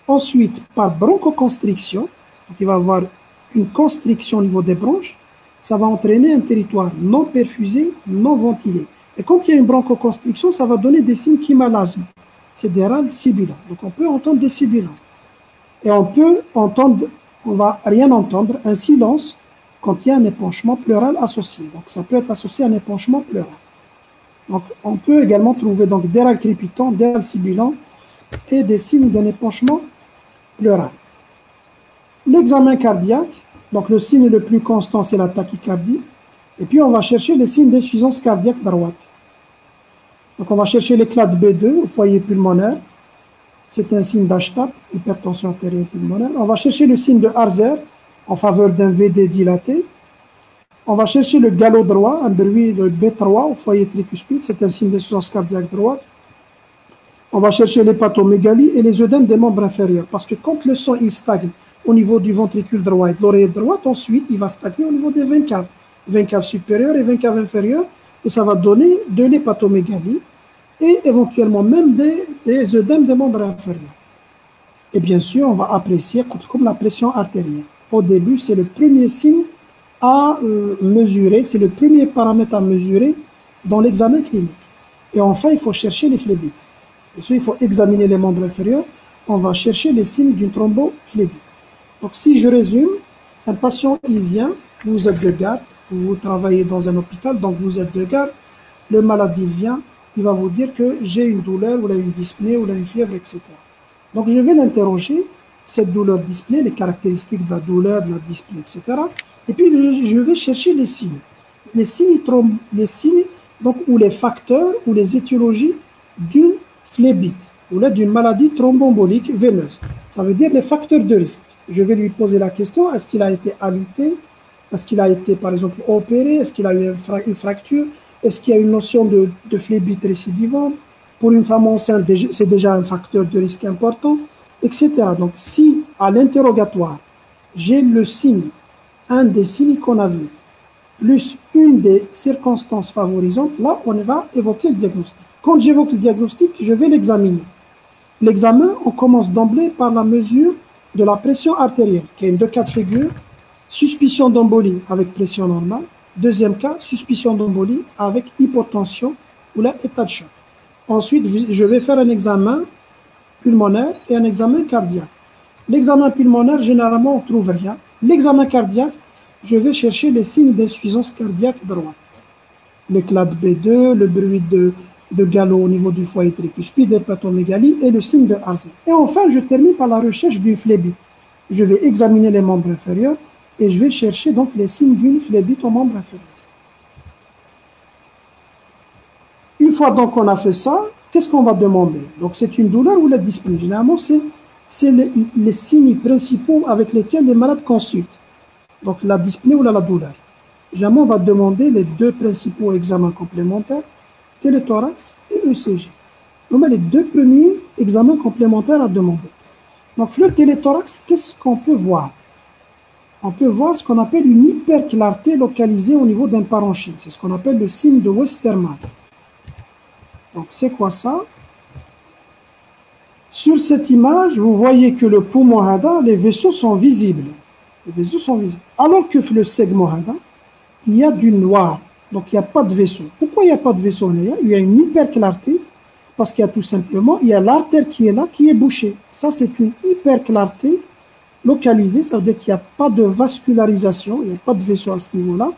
Ensuite, par bronchoconstriction, donc il va y avoir une constriction au niveau des bronches, ça va entraîner un territoire non perfusé, non ventilé. Et quand il y a une bronchoconstriction, ça va donner des signes chimalasmes. C'est des râles sibilants. Donc on peut entendre des sibilants. Et on peut entendre, on ne va rien entendre, un silence quand il y a un épanchement pleural associé. Donc ça peut être associé à un épanchement pleural. Donc on peut également trouver donc, des râles crépitants, des râles sibilants et des signes d'un épanchement pleural. L'examen cardiaque, donc le signe le plus constant, c'est la tachycardie. Et puis on va chercher les signes d'insuffisance cardiaque droite. Donc on va chercher l'éclat de B2 au foyer pulmonaire. C'est un signe d'HTAP, hypertension artérielle pulmonaire. On va chercher le signe de Harzer en faveur d'un VD dilaté. On va chercher le galop droit, un bruit de B3 au foyer tricuspide. C'est un signe d'insuffisance cardiaque droite. On va chercher l'hépatomégalie et les œdèmes des membres inférieurs. Parce que quand le sang il stagne au niveau du ventricule droit et de l'oreille droite, ensuite il va stagner au niveau des veines caves supérieures et veines caves inférieures. Et ça va donner de l'hépatomégalie et éventuellement même des œdèmes des membres inférieurs. Et bien sûr, on va apprécier comme la pression artérielle. Au début, c'est le premier signe à mesurer, c'est le premier paramètre à mesurer dans l'examen clinique. Et enfin, il faut chercher les phlébites. Il faut examiner les membres inférieurs. On va chercher les signes d'une thrombophlébite. Donc, si je résume, un patient, il vient, vous êtes de garde, vous travaillez dans un hôpital, donc vous êtes de garde, le malade, il vient, il va vous dire que j'ai une douleur, ou une dyspnée, ou une fièvre, etc. Donc, je vais l'interroger, cette douleur dyspnée, les caractéristiques de la douleur, de la dyspnée, etc. Et puis, je vais chercher les signes. Les signes donc, ou les facteurs, ou les étiologies d'une phlébite, ou là d'une maladie thromboembolique veineuse. Ça veut dire les facteurs de risque. Je vais lui poser la question, est-ce qu'il a été alité? Est-ce qu'il a été, par exemple, opéré? Est-ce qu'il a eu une fracture? Est-ce qu'il y a une notion de phlébite récidivante? Pour une femme enceinte, c'est déjà un facteur de risque important, etc. Donc, si à l'interrogatoire, j'ai le signe, un des signes qu'on a vu, plus une des circonstances favorisantes, là, on va évoquer le diagnostic. Quand j'évoque le diagnostic, je vais l'examiner. L'examen, on commence d'emblée par la mesure de la pression artérielle, qui est deux cas de figure. Suspicion d'embolie avec pression normale. Deuxième cas, suspicion d'embolie avec hypotension ou là, état de choc. Ensuite, je vais faire un examen pulmonaire et un examen cardiaque. L'examen pulmonaire, généralement, on ne trouve rien. L'examen cardiaque, je vais chercher les signes d'insuffisance cardiaque droite. L'éclat de B2, le bruit de galop au niveau du foyer tricuspide, l'hépatomégalie et le signe de Harzer. Et enfin, je termine par la recherche d'une phlébite. Je vais examiner les membres inférieurs et je vais chercher donc les signes d'une phlébite aux membres inférieurs. Une fois donc qu'on a fait ça, qu'est-ce qu'on va demander? Donc c'est une douleur ou la dyspnée? Généralement, c'est les signes principaux avec lesquels les malades consultent. Donc la dyspnée ou la douleur. Généralement, on va demander les deux principaux examens complémentaires, téléthorax et ECG. Donc les deux premiers examens complémentaires à demander. Donc le téléthorax, qu'est-ce qu'on peut voir? On peut voir ce qu'on appelle une hyperclarté localisée au niveau d'un parenchyme. C'est ce qu'on appelle le signe de Westermarck. Donc c'est quoi ça? Sur cette image, vous voyez que le poumon hada, les vaisseaux sont visibles. Les vaisseaux sont visibles. Alors que le segment hada, il y a du noir. Donc il n'y a pas de vaisseau. Pourquoi il n'y a pas de vaisseau? Il y a une hyperclarté parce qu'il y a tout simplement, il y a l'artère qui est là, qui est bouchée. Ça, c'est une hyperclarté localisée. Ça veut dire qu'il n'y a pas de vascularisation, il n'y a pas de vaisseau à ce niveau-là.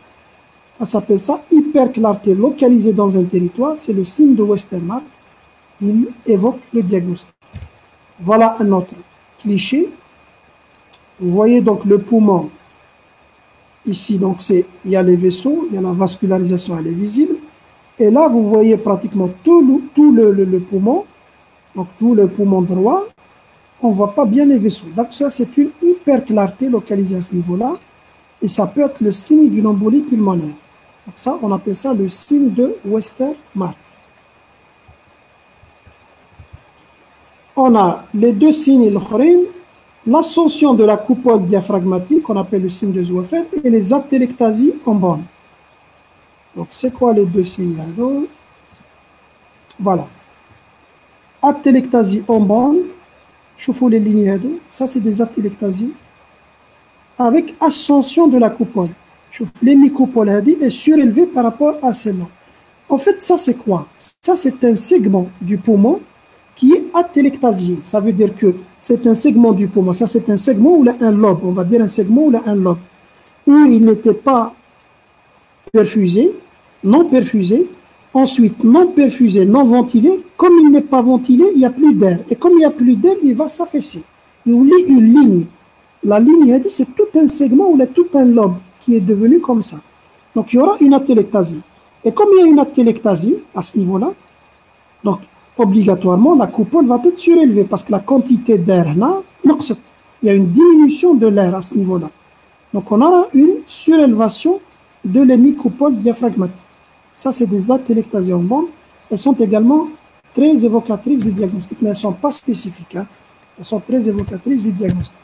Ça s'appelle ça hyperclarté localisée dans un territoire. C'est le signe de Westermarck. Il évoque le diagnostic. Voilà un autre cliché. Vous voyez donc le poumon. Ici, donc, il y a les vaisseaux, il y a la vascularisation, elle est visible. Et là, vous voyez pratiquement tout le poumon, donc tout le poumon droit. On ne voit pas bien les vaisseaux. Donc, ça, c'est une hyperclarté localisée à ce niveau-là. Et ça peut être le signe d'une embolie pulmonaire. Donc, ça, on appelle ça le signe de Westermarck. On a les deux signes, l'ascension de la coupole diaphragmatique, qu'on appelle le signe de Zweifel, et les atélectasies en bande. Donc, c'est quoi les deux signes? Voilà. Atélectasie en bande, je vous les lignes, ça c'est des atélectasies, avec ascension de la coupole. Je l'hémicoupoles est surélevée par rapport à celle-là. En fait, ça c'est quoi? Ça c'est un segment du poumon qui est atélectasié. Ça veut dire que c'est un segment du poumon. Ça c'est un segment où il y a un lobe. On va dire un segment où il y a un lobe. Où il n'était pas perfusé, non perfusé. Ensuite, non perfusé, non ventilé. Comme il n'est pas ventilé, il n'y a plus d'air. Et comme il n'y a plus d'air, il va s'affaisser. Il y a une ligne. La ligne, c'est tout un segment où il y a tout un lobe qui est devenu comme ça. Donc, il y aura une atélectasie. Et comme il y a une atélectasie à ce niveau-là, donc, obligatoirement, la coupole va être surélevée parce que la quantité d'air, là, il y a une diminution de l'air à ce niveau-là. Donc, on aura une surélévation de l'hémicoupole diaphragmatique. Ça, c'est des atélectasies en bande. Elles sont également très évocatrices du diagnostic, mais elles ne sont pas spécifiques. Hein. Elles sont très évocatrices du diagnostic.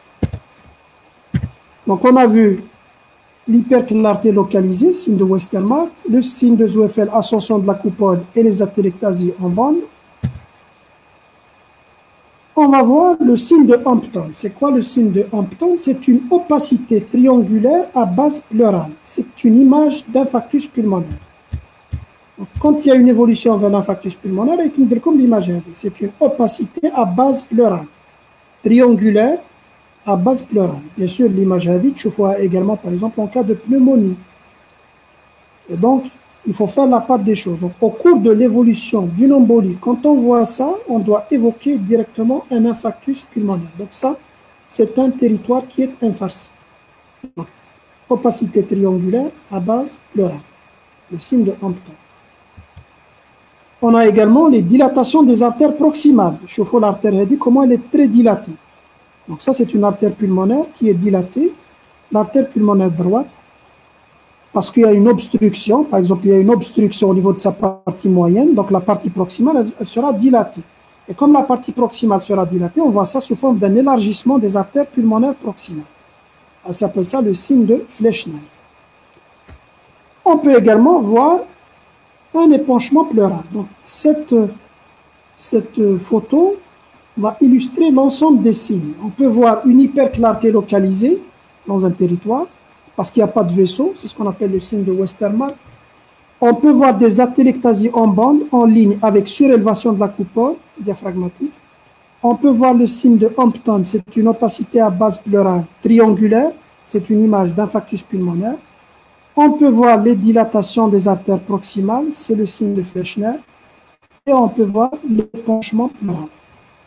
Donc, on a vu l'hyperclarté localisée, signe de Westermarck, le signe de Zweifel, ascension de la coupole et les atélectasies en bande. On va voir le signe de Hampton. C'est quoi le signe de Hampton? C'est une opacité triangulaire à base pleurale. C'est une image d'infarctus pulmonaire. Donc, quand il y a une évolution vers l'infarctus pulmonaire, comme l'image, c'est une opacité à base pleurale, triangulaire à base pleurale. Bien sûr, l'image tu vois également, par exemple, en cas de pneumonie. Et donc, il faut faire la part des choses. Donc, au cours de l'évolution d'une embolie, quand on voit ça, on doit évoquer directement un infarctus pulmonaire. Donc, ça, c'est un territoire qui est infarcé. Donc, opacité triangulaire à base pleurale. Le signe de Hampton. On a également les dilatations des artères proximales. Chauffe l'artère, comment elle est très dilatée. Donc ça, c'est une artère pulmonaire qui est dilatée. L'artère pulmonaire droite, parce qu'il y a une obstruction, par exemple, il y a une obstruction au niveau de sa partie moyenne, donc la partie proximale, elle sera dilatée. Et comme la partie proximale sera dilatée, on voit ça sous forme d'un élargissement des artères pulmonaires proximales. Elle s'appelle ça le signe de Fleischner. On peut également voir un épanchement pleural. Donc, cette photo va illustrer l'ensemble des signes. On peut voir une hyperclarté localisée dans un territoire, parce qu'il n'y a pas de vaisseau, c'est ce qu'on appelle le signe de Westermarck. On peut voir des atélectasies en bande, en ligne, avec surélévation de la coupole diaphragmatique. On peut voir le signe de Hampton, c'est une opacité à base pleurale triangulaire, c'est une image d'infarctus pulmonaire. On peut voir les dilatations des artères proximales, c'est le signe de Fleischner. Et on peut voir l'épanchement pleural.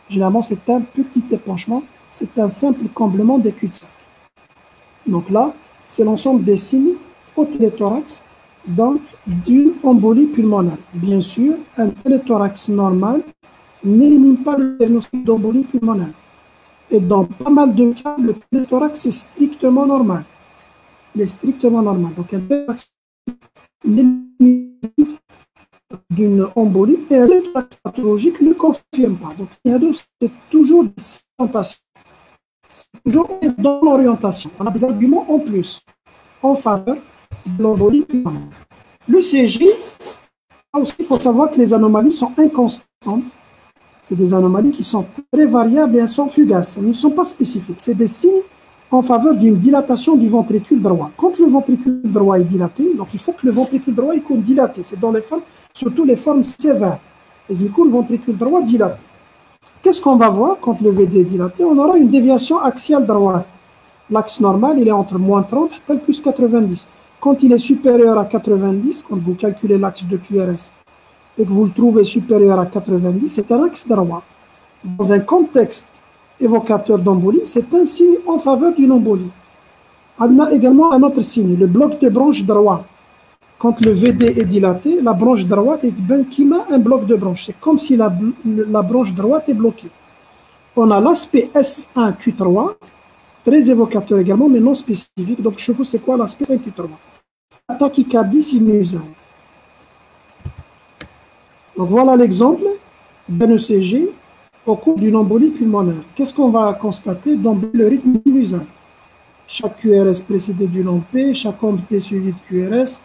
Généralement, c'est un petit épanchement, c'est un simple comblement des cul-de-sac. Donc là, c'est l'ensemble des signes au téléthorax, donc d'une embolie pulmonaire. Bien sûr, un téléthorax normal n'élimine pas le diagnostic d'embolie pulmonaire. Et dans pas mal de cas, le téléthorax est strictement normal. Il est strictement normal. Donc, un téléthorax n'élimine d'une embolie et un téléthorax pathologique ne confirme pas. Donc, c'est toujours des orientations. C'est toujours dans l'orientation. On a des arguments en plus en faveur de l'embolie pulmonaire. Le CG, aussi, il faut savoir que les anomalies sont inconstantes. C'est des anomalies qui sont très variables et elles sont fugaces. Elles ne sont pas spécifiques. C'est des signes en faveur d'une dilatation du ventricule droit. Quand le ventricule droit est dilaté, donc il faut que le ventricule droit est dilaté. C'est dans les formes, surtout les formes sévères. Les le ventricule droit dilaté. Qu'est-ce qu'on va voir quand le VD est dilaté? On aura une déviation axiale droite. L'axe normal, il est entre moins 30 et plus 90. Quand il est supérieur à 90, quand vous calculez l'axe de QRS et que vous le trouvez supérieur à 90, c'est un axe droit. Dans un contexte évocateur d'embolie, c'est un signe en faveur d'une embolie. On a également un autre signe, le bloc de branche droit. Quand le VD est dilaté, la branche droite est un bloc de branche. C'est comme si la branche droite est bloquée. On a l'aspect S1Q3, très évocateur également, mais non spécifique. Donc, je vous sais quoi l'aspect S1Q3? La tachycardie sinusale. Donc, voilà l'exemple d'un ECG au cours d'une embolie pulmonaire. Qu'est-ce qu'on va constater dans le rythme sinusal? Chaque QRS précédé d'une onde P, chaque onde P suivie de QRS,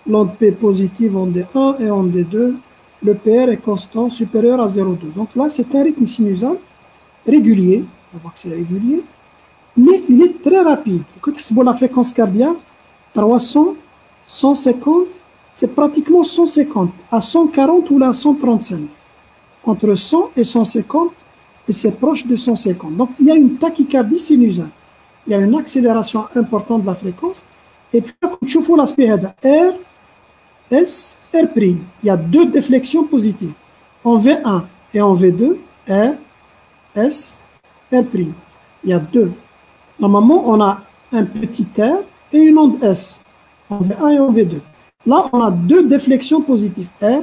l'onde P positive en D1 et en D2, le PR est constant supérieur à 0,2. Donc là, c'est un rythme sinusal régulier, on va voir que c'est régulier, mais il est très rapide. Quand c'est la fréquence cardiaque, 300, 150 c'est pratiquement 150, à 140 ou à 135. Entre 100 et 150, et c'est proche de 150. Donc, il y a une tachycardie sinusale. Il y a une accélération importante de la fréquence. Et puis, quand tu vois l'aspect R, S, R'. Il y a deux déflexions positives. En V1 et en V2, R, S, R'. Il y a deux. Normalement, on a un petit R et une onde S. En V1 et en V2. Là, on a deux déflexions positives. R,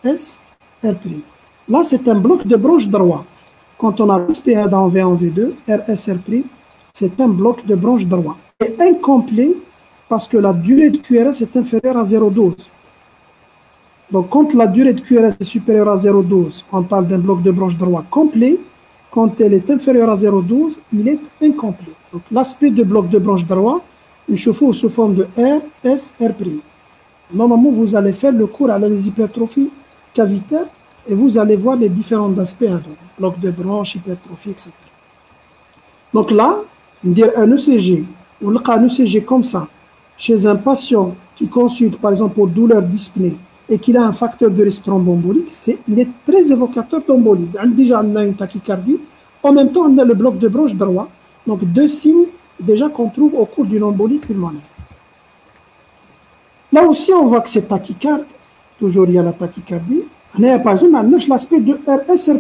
S, R'. Là, c'est un bloc de branche droit. Quand on a l'aspect en V1 en V2, R, S, R', c'est un bloc de branche droit. C'est incomplet parce que la durée de QRS est inférieure à 0,12. Donc, quand la durée de QRS est supérieure à 0,12, on parle d'un bloc de branche droit complet. Quand elle est inférieure à 0,12, il est incomplet. Donc, l'aspect de bloc de branche droit, une chauffe-eau sous forme de R, S, R'. Normalement, vous allez faire le cours à l'hypertrophie cavitaire et vous allez voir les différents aspects, hein, donc, bloc de branche, hypertrophie, etc. Donc là, dire un ECG, ou un ECG comme ça, chez un patient qui consulte par exemple pour douleur dyspnée et qu'il a un facteur de risque thromboembolique, il est très évocateur d'embolie. Déjà, on a une tachycardie, en même temps, on a le bloc de branche droit. Donc, deux signes déjà qu'on trouve au cours d'une embolie pulmonaire. Là aussi, on voit que c'est tachycarde. Toujours, il y a la tachycardie. On a, par exemple, l'aspect de RSR'.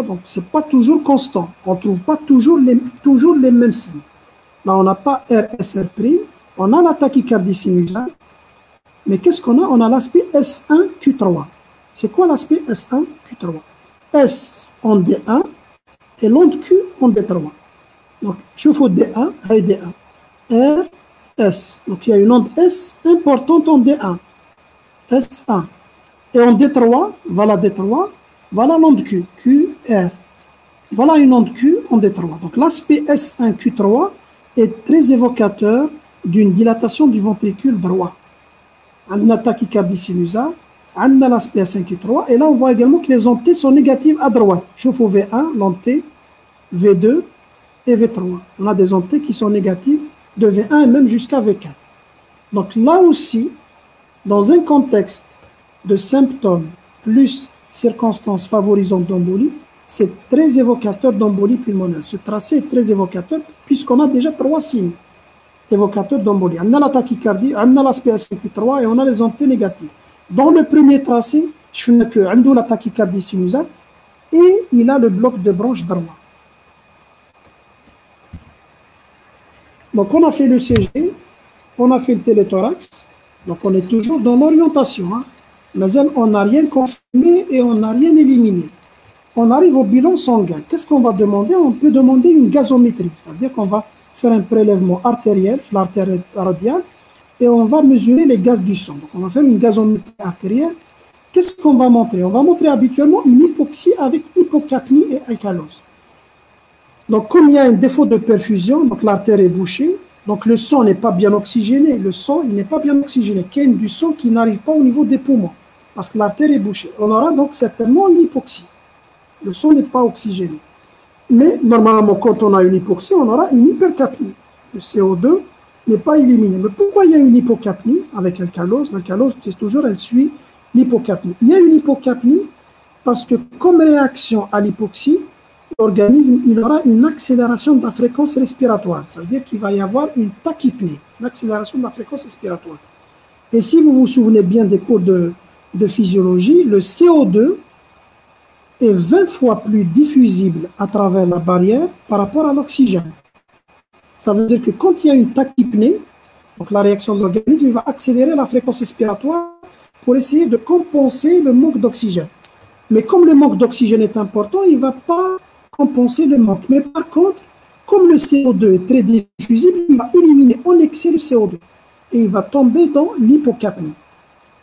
Donc, ce n'est pas toujours constant. On ne trouve pas toujours les mêmes signes. Là, on n'a pas RSR'. On a la tachycardie sinusale. Mais qu'est-ce qu'on a? On a l'aspect S1Q3. C'est quoi l'aspect S1Q3? S en D1 et l'onde Q en D3. Donc, je fais D1 et D1. R, S. Donc, il y a une onde S importante en D1. S1. Et en D3, voilà D3, voilà l'onde Q, QR. Voilà une onde Q en D3. Donc, l'aspect S1Q3 est très évocateur d'une dilatation du ventricule droit. On a tachycardie sinusale, on a l'aspect S1Q3, et là, on voit également que les ondes T sont négatives à droite. Je fais V1, l'onde T, V2 et V3. On a des ondes T qui sont négatives de V1 et même jusqu'à V4. Donc là aussi, dans un contexte de symptômes plus circonstances favorisantes d'embolie, c'est très évocateur d'embolie pulmonaire. Ce tracé est très évocateur puisqu'on a déjà trois signes évocateurs d'embolie. On a la tachycardie, on a l'aspect SQ3 et on a les ondes T négatives. Dans le premier tracé, je fais que on a la tachycardie sinusale et il a le bloc de branche droit. Donc on a fait le CG, on a fait le téléthorax, donc on est toujours dans l'orientation, hein. Mais on n'a rien confirmé et on n'a rien éliminé. On arrive au bilan sanguin. Qu'est-ce qu'on va demander? On peut demander une gazométrie, c'est-à-dire qu'on va faire un prélèvement artériel, l'artère radiale, et on va mesurer les gaz du sang. Donc on va faire une gazométrie artérielle. Qu'est-ce qu'on va montrer? On va montrer habituellement une hypoxie avec hypocapnie et alcalose. Donc, comme il y a un défaut de perfusion, donc l'artère est bouchée, donc le sang n'est pas bien oxygéné. Le sang, il n'est pas bien oxygéné. Il y a du sang qui n'arrive pas au niveau des poumons, parce que l'artère est bouchée. On aura donc certainement une hypoxie. Le sang n'est pas oxygéné. Mais normalement, quand on a une hypoxie, on aura une hypercapnie. Le CO2 n'est pas éliminé. Mais pourquoi il y a une hypocapnie avec alcalose? L'alcalose, c'est toujours, elle suit l'hypocapnie. Il y a une hypocapnie parce que comme réaction à l'hypoxie, l'organisme, il aura une accélération de la fréquence respiratoire. Ça veut dire qu'il va y avoir une tachypnée, une accélération de la fréquence respiratoire. Et si vous vous souvenez bien des cours de physiologie, le CO2 est 20 fois plus diffusible à travers la barrière par rapport à l'oxygène. Ça veut dire que quand il y a une tachypnée, donc la réaction de l'organisme, il va accélérer la fréquence respiratoire pour essayer de compenser le manque d'oxygène. Mais comme le manque d'oxygène est important, il ne va pas compenser le manque. Mais par contre, comme le CO2 est très diffusible, il va éliminer en excès le CO2 et il va tomber dans l'hypocapnie.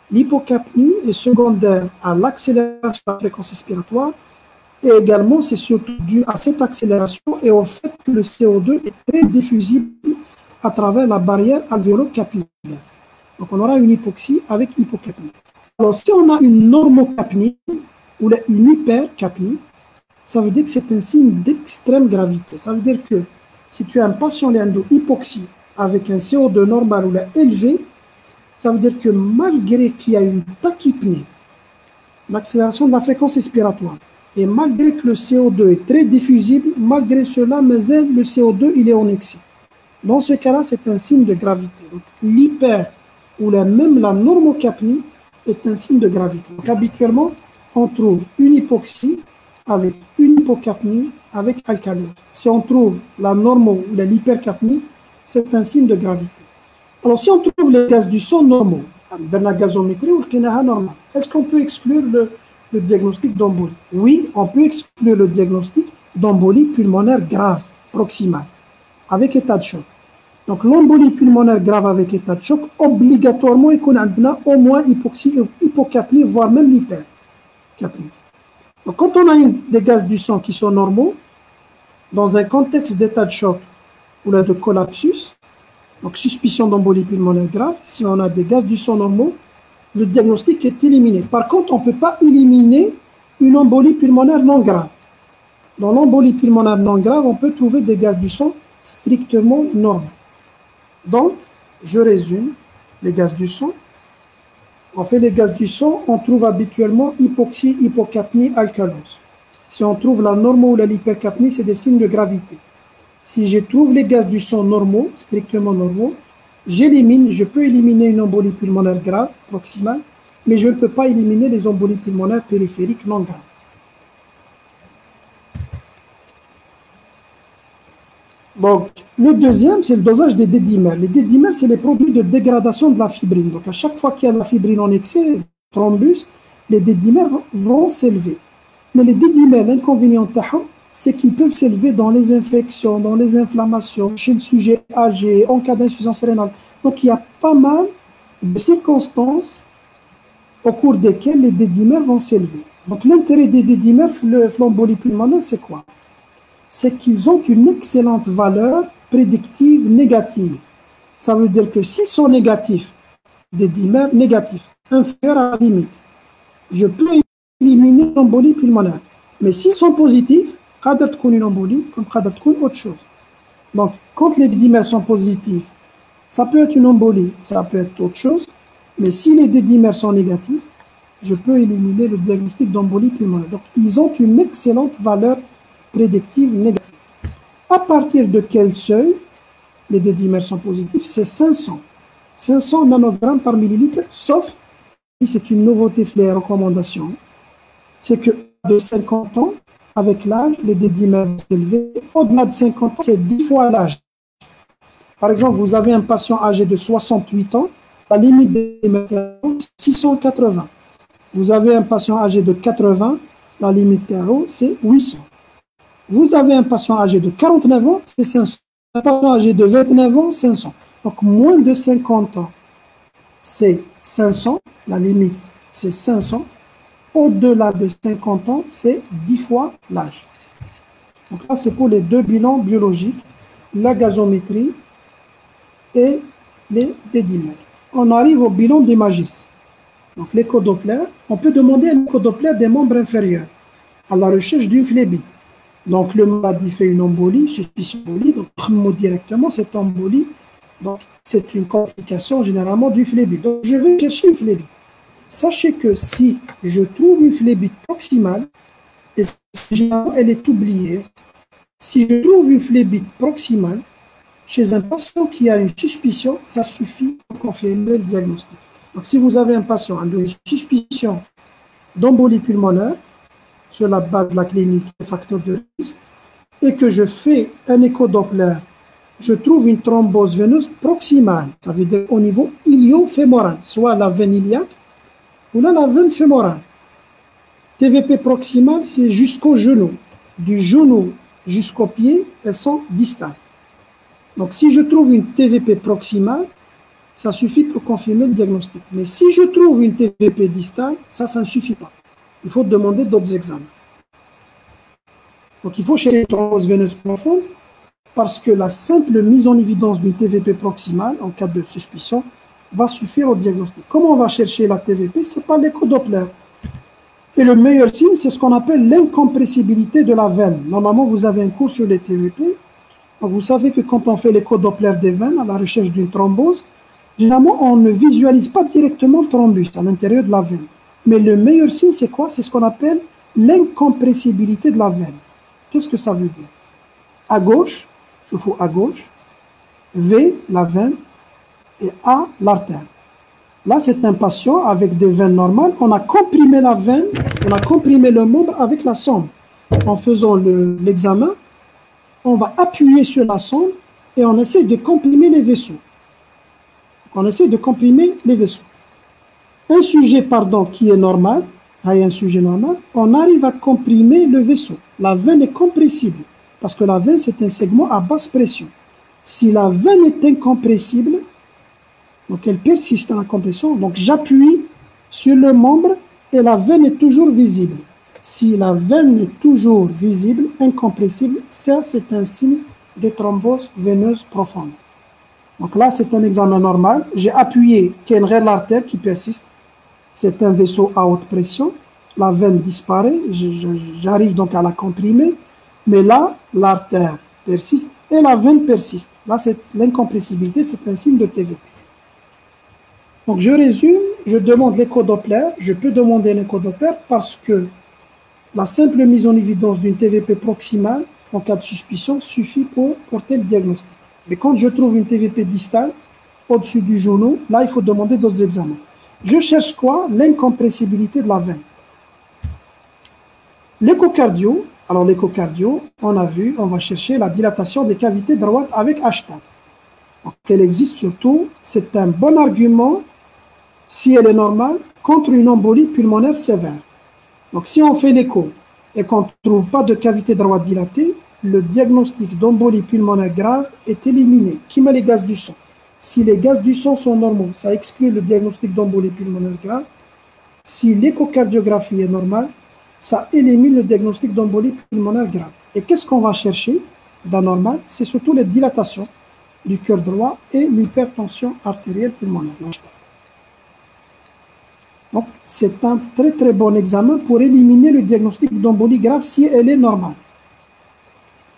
L'hypocapnie est secondaire à l'accélération de la fréquence respiratoire et également c'est surtout dû à cette accélération et au fait que le CO2 est très diffusible à travers la barrière alvéolo-capillaire. Donc on aura une hypoxie avec hypocapnie. Alors si on a une normocapnie ou une hypercapnie, ça veut dire que c'est un signe d'extrême gravité. Ça veut dire que si tu as un patient hypoxie avec un CO2 normal ou élevé, Ça veut dire que malgré qu'il y a une tachypnée, l'accélération de la fréquence respiratoire, et malgré que le CO2 est très diffusible, malgré cela, mais le CO2 il est en excès. Dans ce cas-là, c'est un signe de gravité. L'hyper ou même la normocapnie est un signe de gravité. Donc, habituellement, on trouve une hypoxie avec une hypocapnie avec alcalose. Si on trouve la normo ou l'hypercapnie, c'est un signe de gravité. Alors, si on trouve les gaz du sang normaux, dans la gazométrie ou le kinaha normal, est-ce qu'on peut exclure le diagnostic d'embolie? Oui, on peut exclure le diagnostic d'embolie pulmonaire grave, proximale, avec état de choc. Donc, l'embolie pulmonaire grave avec état de choc, obligatoirement, il y a au moins hypoxie, hypocapnie, voire même l'hypercapnie. Donc, quand on a des gaz du sang qui sont normaux, dans un contexte d'état de choc ou là de collapsus, donc suspicion d'embolie pulmonaire grave, si on a des gaz du sang normaux, le diagnostic est éliminé. Par contre, on ne peut pas éliminer une embolie pulmonaire non grave. Dans l'embolie pulmonaire non grave, on peut trouver des gaz du sang strictement normaux. Donc, je résume, les gaz du sang. On fait les gaz du sang, on trouve habituellement hypoxie, hypocapnie, alcalose. Si on trouve la normo ou l'hypercapnie, c'est des signes de gravité. Si je trouve les gaz du sang normaux, strictement normaux, je peux éliminer une embolie pulmonaire grave, proximale, mais je ne peux pas éliminer les embolies pulmonaires périphériques non graves. Donc, le deuxième, c'est le dosage des dédimères. Les dédimères, c'est les produits de dégradation de la fibrine. Donc, à chaque fois qu'il y a de la fibrine en excès, thrombus, les dédimères vont s'élever. Mais les dédimères, l'inconvénient, c'est qu'ils peuvent s'élever dans les infections, dans les inflammations, chez le sujet âgé, en cas d'insuffisance rénale. Donc, il y a pas mal de circonstances au cours desquelles les dédimères vont s'élever. Donc, l'intérêt des dédimères, l'embolie pulmonaire, c'est quoi? C'est qu'ils ont une excellente valeur prédictive négative. Ça veut dire que s'ils sont négatifs, dédimères négatifs, inférieurs à la limite, je peux éliminer l'embolie pulmonaire. Mais s'ils sont positifs, قادر تكون une embolie comme قادر تكون autre chose. Donc, quand les dédimères sont positifs, ça peut être une embolie, ça peut être autre chose, mais si les dédimères sont négatifs, je peux éliminer le diagnostic d'embolie pulmonaire. Donc, ils ont une excellente valeur prédictive négative. À partir de quel seuil les dédimères sont positifs? C'est 500. 500 nanogrammes par millilitre, sauf si c'est une nouveauté les recommandations. C'est que de 50 ans, avec l'âge, les dédimères vont s'élever. Au-delà de 50 ans, c'est 10 fois l'âge. Par exemple, vous avez un patient âgé de 68 ans, la limite des dédimères c'est 680. Vous avez un patient âgé de 80, la limite TRO, c'est 800. Vous avez un patient âgé de 49 ans, c'est 500. Un patient âgé de 29 ans, 500. Donc, moins de 50 ans, c'est 500. La limite, c'est 500. Au-delà de 50 ans, c'est 10 fois l'âge. Donc là, c'est pour les deux bilans biologiques, la gazométrie et les dédimères. On arrive au bilan d'imagerie. Donc l'écho-doppler, on peut demander un écho-doppler des membres inférieurs à la recherche d'une phlébite. Donc le malade fait une embolie, suspicion d'embolie, donc directement cette embolie, donc c'est une complication généralement du phlébite. Donc je vais chercher une phlébite. Sachez que si je trouve une phlébite proximale, et généralement elle est oubliée, si je trouve une phlébite proximale, chez un patient qui a une suspicion, ça suffit pour confirmer le diagnostic. Donc si vous avez un patient avec une suspicion d'embolie pulmonaire, sur la base de la clinique des facteurs de risque, et que je fais un écho-doppler, je trouve une thrombose veineuse proximale, ça veut dire au niveau ilio-fémoral, soit la veine iliaque, ou là, la veine fémorale. TVP proximale, c'est jusqu'au genou. Du genou jusqu'au pied, elles sont distales. Donc, si je trouve une TVP proximale, ça suffit pour confirmer le diagnostic. Mais si je trouve une TVP distale, ça ne suffit pas. Il faut demander d'autres examens. Donc, il faut chercher une thrombose veineuse profonde parce que la simple mise en évidence d'une TVP proximale, en cas de suspicion, va suffire au diagnostic. Comment on va chercher la TVP? C'est pas l'écho-doppler. Et le meilleur signe, c'est ce qu'on appelle l'incompressibilité de la veine. Normalement, vous avez un cours sur les TVP. Donc, vous savez que quand on fait l'écho-doppler des veines à la recherche d'une thrombose, Généralement, on ne visualise pas directement le thrombus à l'intérieur de la veine. Mais le meilleur signe, c'est quoi? C'est ce qu'on appelle l'incompressibilité de la veine. Qu'est-ce que ça veut dire? À gauche, je fous à gauche, V, la veine, et A, l'artère. Là, c'est un patient avec des veines normales. On a comprimé la veine, on a comprimé le membre avec la sonde. En faisant l'examen, on va appuyer sur la sonde et on essaie de comprimer les vaisseaux. On essaie de comprimer les vaisseaux. Un sujet, pardon, qui est normal, un sujet normal, on arrive à comprimer le vaisseau. La veine est compressible parce que la veine, c'est un segment à basse pression. Si la veine est incompressible, donc elle persiste dans la compression, donc j'appuie sur le membre et la veine est toujours visible. Si la veine est toujours visible, incompressible, ça c'est un signe de thrombose veineuse profonde. Donc là c'est un examen normal, j'ai appuyé qu'il y a une réelle artère qui persiste, c'est un vaisseau à haute pression, la veine disparaît, j'arrive donc à la comprimer, mais là l'artère persiste et la veine persiste. Là c'est l'incompressibilité, c'est un signe de TVP. Donc je résume, je demande l'écho-Doppler, je peux demander l'écho-Doppler parce que la simple mise en évidence d'une TVP proximale en cas de suspicion suffit pour porter le diagnostic. Mais quand je trouve une TVP distale au-dessus du genou, là il faut demander d'autres examens. Je cherche quoi? L'incompressibilité de la veine. L'échocardio, alors l'échocardio, on a vu, on va chercher la dilatation des cavités droites avec hashtag. Donc elle existe surtout, c'est un bon argument si elle est normale contre une embolie pulmonaire sévère. Donc si on fait l'écho et qu'on ne trouve pas de cavité droite dilatée, le diagnostic d'embolie pulmonaire grave est éliminé. Qui met les gaz du sang? Si les gaz du sang sont normaux, ça exclut le diagnostic d'embolie pulmonaire grave. Si l'échocardiographie est normale, ça élimine le diagnostic d'embolie pulmonaire grave. Et qu'est-ce qu'on va chercher d'anormal? C'est surtout les dilatations du cœur droit et l'hypertension artérielle pulmonaire. Donc, c'est un très très bon examen pour éliminer le diagnostic d'embolie grave si elle est normale.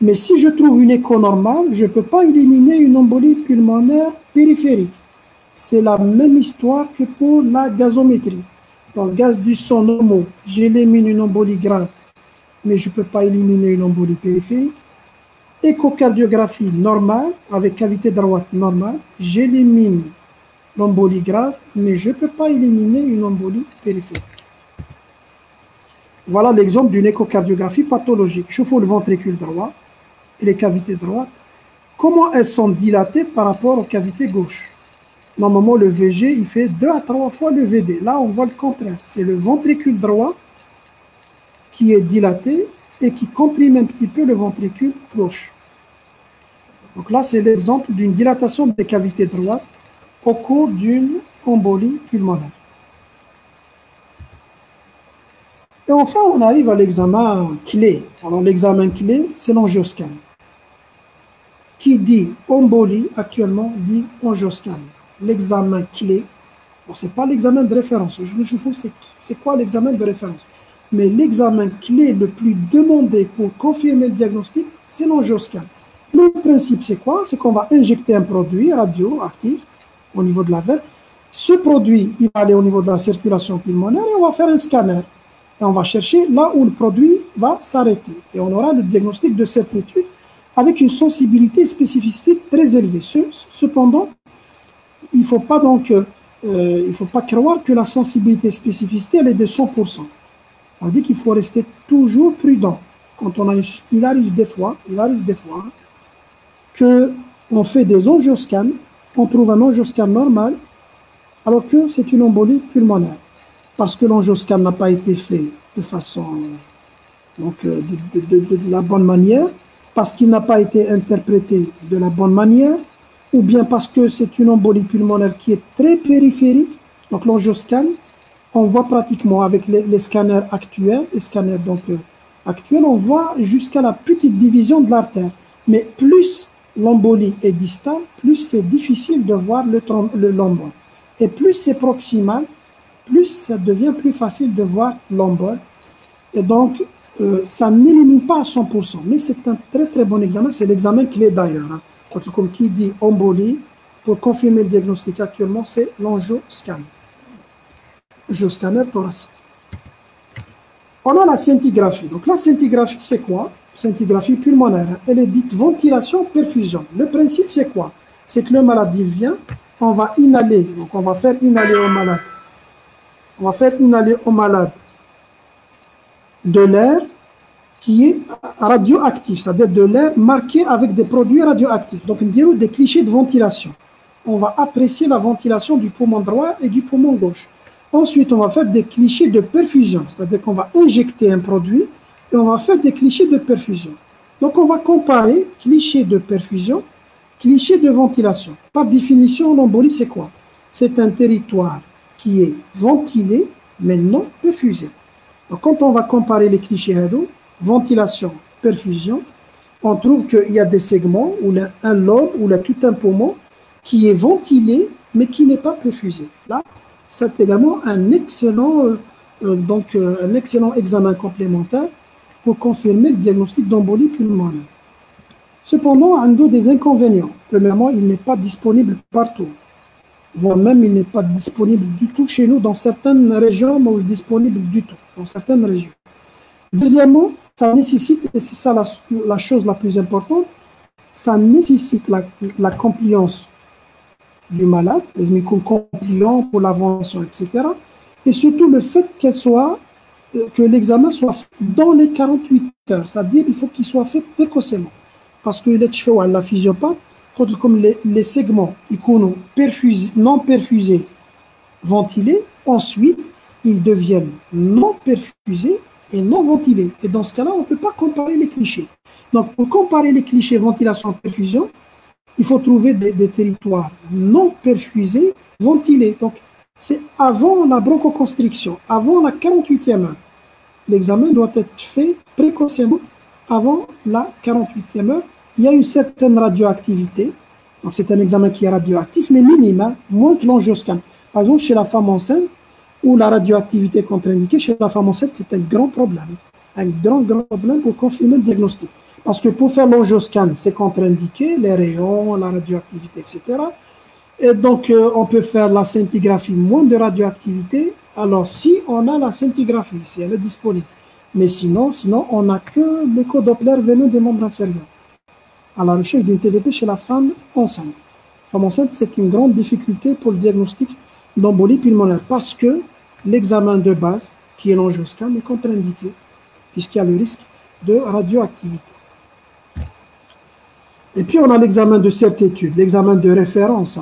Mais si je trouve une écho normale, je ne peux pas éliminer une embolie pulmonaire périphérique. C'est la même histoire que pour la gazométrie. Dans le gaz du sang normaux, j'élimine une embolie grave, mais je ne peux pas éliminer une embolie périphérique. Échocardiographie normale, avec cavité droite normale, j'élimine l'embolie grave, mais je ne peux pas éliminer une embolie périphérique. Voilà l'exemple d'une échocardiographie pathologique. Je fous le ventricule droit et les cavités droites. Comment elles sont dilatées par rapport aux cavités gauches? Normalement, le VG, il fait 2 à 3 fois le VD. Là, on voit le contraire. C'est le ventricule droit qui est dilaté et qui comprime un petit peu le ventricule gauche. Donc là, c'est l'exemple d'une dilatation des cavités droites au cours d'une embolie pulmonaire. Et enfin, on arrive à l'examen clé. Alors, l'examen clé, c'est l'angioscan. Qui dit embolie, actuellement, dit angioscan. L'examen clé, bon, ce n'est pas l'examen de référence. Je me fous, c'est quoi l'examen de référence? Mais l'examen clé le plus demandé pour confirmer le diagnostic, c'est l'angioscan. Le principe, c'est quoi? C'est qu'on va injecter un produit radioactif au niveau de la veine. Ce produit, il va aller au niveau de la circulation pulmonaire et on va faire un scanner. Et on va chercher là où le produit va s'arrêter. Et on aura le diagnostic de certitude avec une sensibilité et spécificité très élevée. Cependant, il ne faut pas croire que la sensibilité et spécificité, elle est de 100%. Ça veut dire qu'il faut rester toujours prudent. Quand on a il arrive des fois qu'on fait des angioscans, on trouve un angioscan normal, alors que c'est une embolie pulmonaire. Parce que l'angioscan n'a pas été fait de façon, de la bonne manière, parce qu'il n'a pas été interprété de la bonne manière, ou bien parce que c'est une embolie pulmonaire qui est très périphérique. Donc l'angioscan, on voit pratiquement avec les scanners actuels, on voit jusqu'à la petite division de l'artère. Mais plus l'embolie est distale, plus c'est difficile de voir l'embole. Et plus c'est proximal, plus ça devient plus facile de voir l'embole. Et donc, ça n'élimine pas à 100%. Mais c'est un très très bon examen. C'est l'examen clé d'ailleurs. Comme qui dit embolie, pour confirmer le diagnostic actuellement, c'est l'angioscan. Angioscanner thoracique. On a la scintigraphie. Donc la scintigraphie, c'est quoi? Scintigraphie pulmonaire. Elle est dite ventilation-perfusion. Le principe, c'est quoi? C'est que le malade vient, on va inhaler. Donc on va faire inhaler au malade. On va faire inhaler au malade de l'air qui est radioactif, c'est-à-dire de l'air marqué avec des produits radioactifs. Donc, des clichés de ventilation. On va apprécier la ventilation du poumon droit et du poumon gauche. Ensuite, on va faire des clichés de perfusion, c'est-à-dire qu'on va injecter un produit et on va faire des clichés de perfusion. Donc, on va comparer clichés de perfusion, clichés de ventilation. Par définition, l'embolie, c'est quoi? C'est un territoire qui est ventilé, mais non perfusé. Donc, quand on va comparer les clichés d'eau, ventilation, perfusion, on trouve qu'il y a des segments, ou un lobe, ou tout un poumon, qui est ventilé, mais qui n'est pas perfusé. Là, c'est également un excellent examen complémentaire pour confirmer le diagnostic d'embolie pulmonaire. Cependant, un des inconvénients. Premièrement, il n'est pas disponible partout, voire même il n'est pas disponible du tout chez nous dans certaines régions, mais disponible du tout dans certaines régions. Deuxièmement, ça nécessite, et c'est ça la chose la plus importante, ça nécessite la compliance du malade, les micro-compliants pour l'invention, etc. Et surtout le fait que l'examen soit fait dans les 48 heures, c'est-à-dire qu'il faut qu'il soit fait précocement. Parce que la physiopathe, comme les segments non perfusés, ventilés, ensuite ils deviennent non perfusés et non ventilés. Et dans ce cas-là, on ne peut pas comparer les clichés. Donc, pour comparer les clichés ventilation-perfusion, il faut trouver des territoires non perfusés, ventilés. Donc, c'est avant la bronchoconstriction, avant la 48e heure. L'examen doit être fait précocement avant la 48e heure. Il y a une certaine radioactivité. Donc, c'est un examen qui est radioactif, mais minime, moins que l'angioscan. Par exemple, chez la femme enceinte, où la radioactivité est contre-indiquée, chez la femme enceinte, c'est un grand problème. Un grand problème pour confirmer le diagnostic. Parce que pour faire l'angioscan, c'est contre-indiqué, les rayons, la radioactivité, etc. Et donc, on peut faire la scintigraphie, moins de radioactivité. Alors, si on a la scintigraphie, si elle est disponible. Mais sinon on n'a que l'écho-doppler venant des membres inférieurs. À la recherche d'une TVP chez la femme enceinte. La femme enceinte, c'est une grande difficulté pour le diagnostic d'embolie pulmonaire parce que l'examen de base, qui est l'angioscan, est contre-indiqué puisqu'il y a le risque de radioactivité. Et puis, on a l'examen de certitude, l'examen de référence,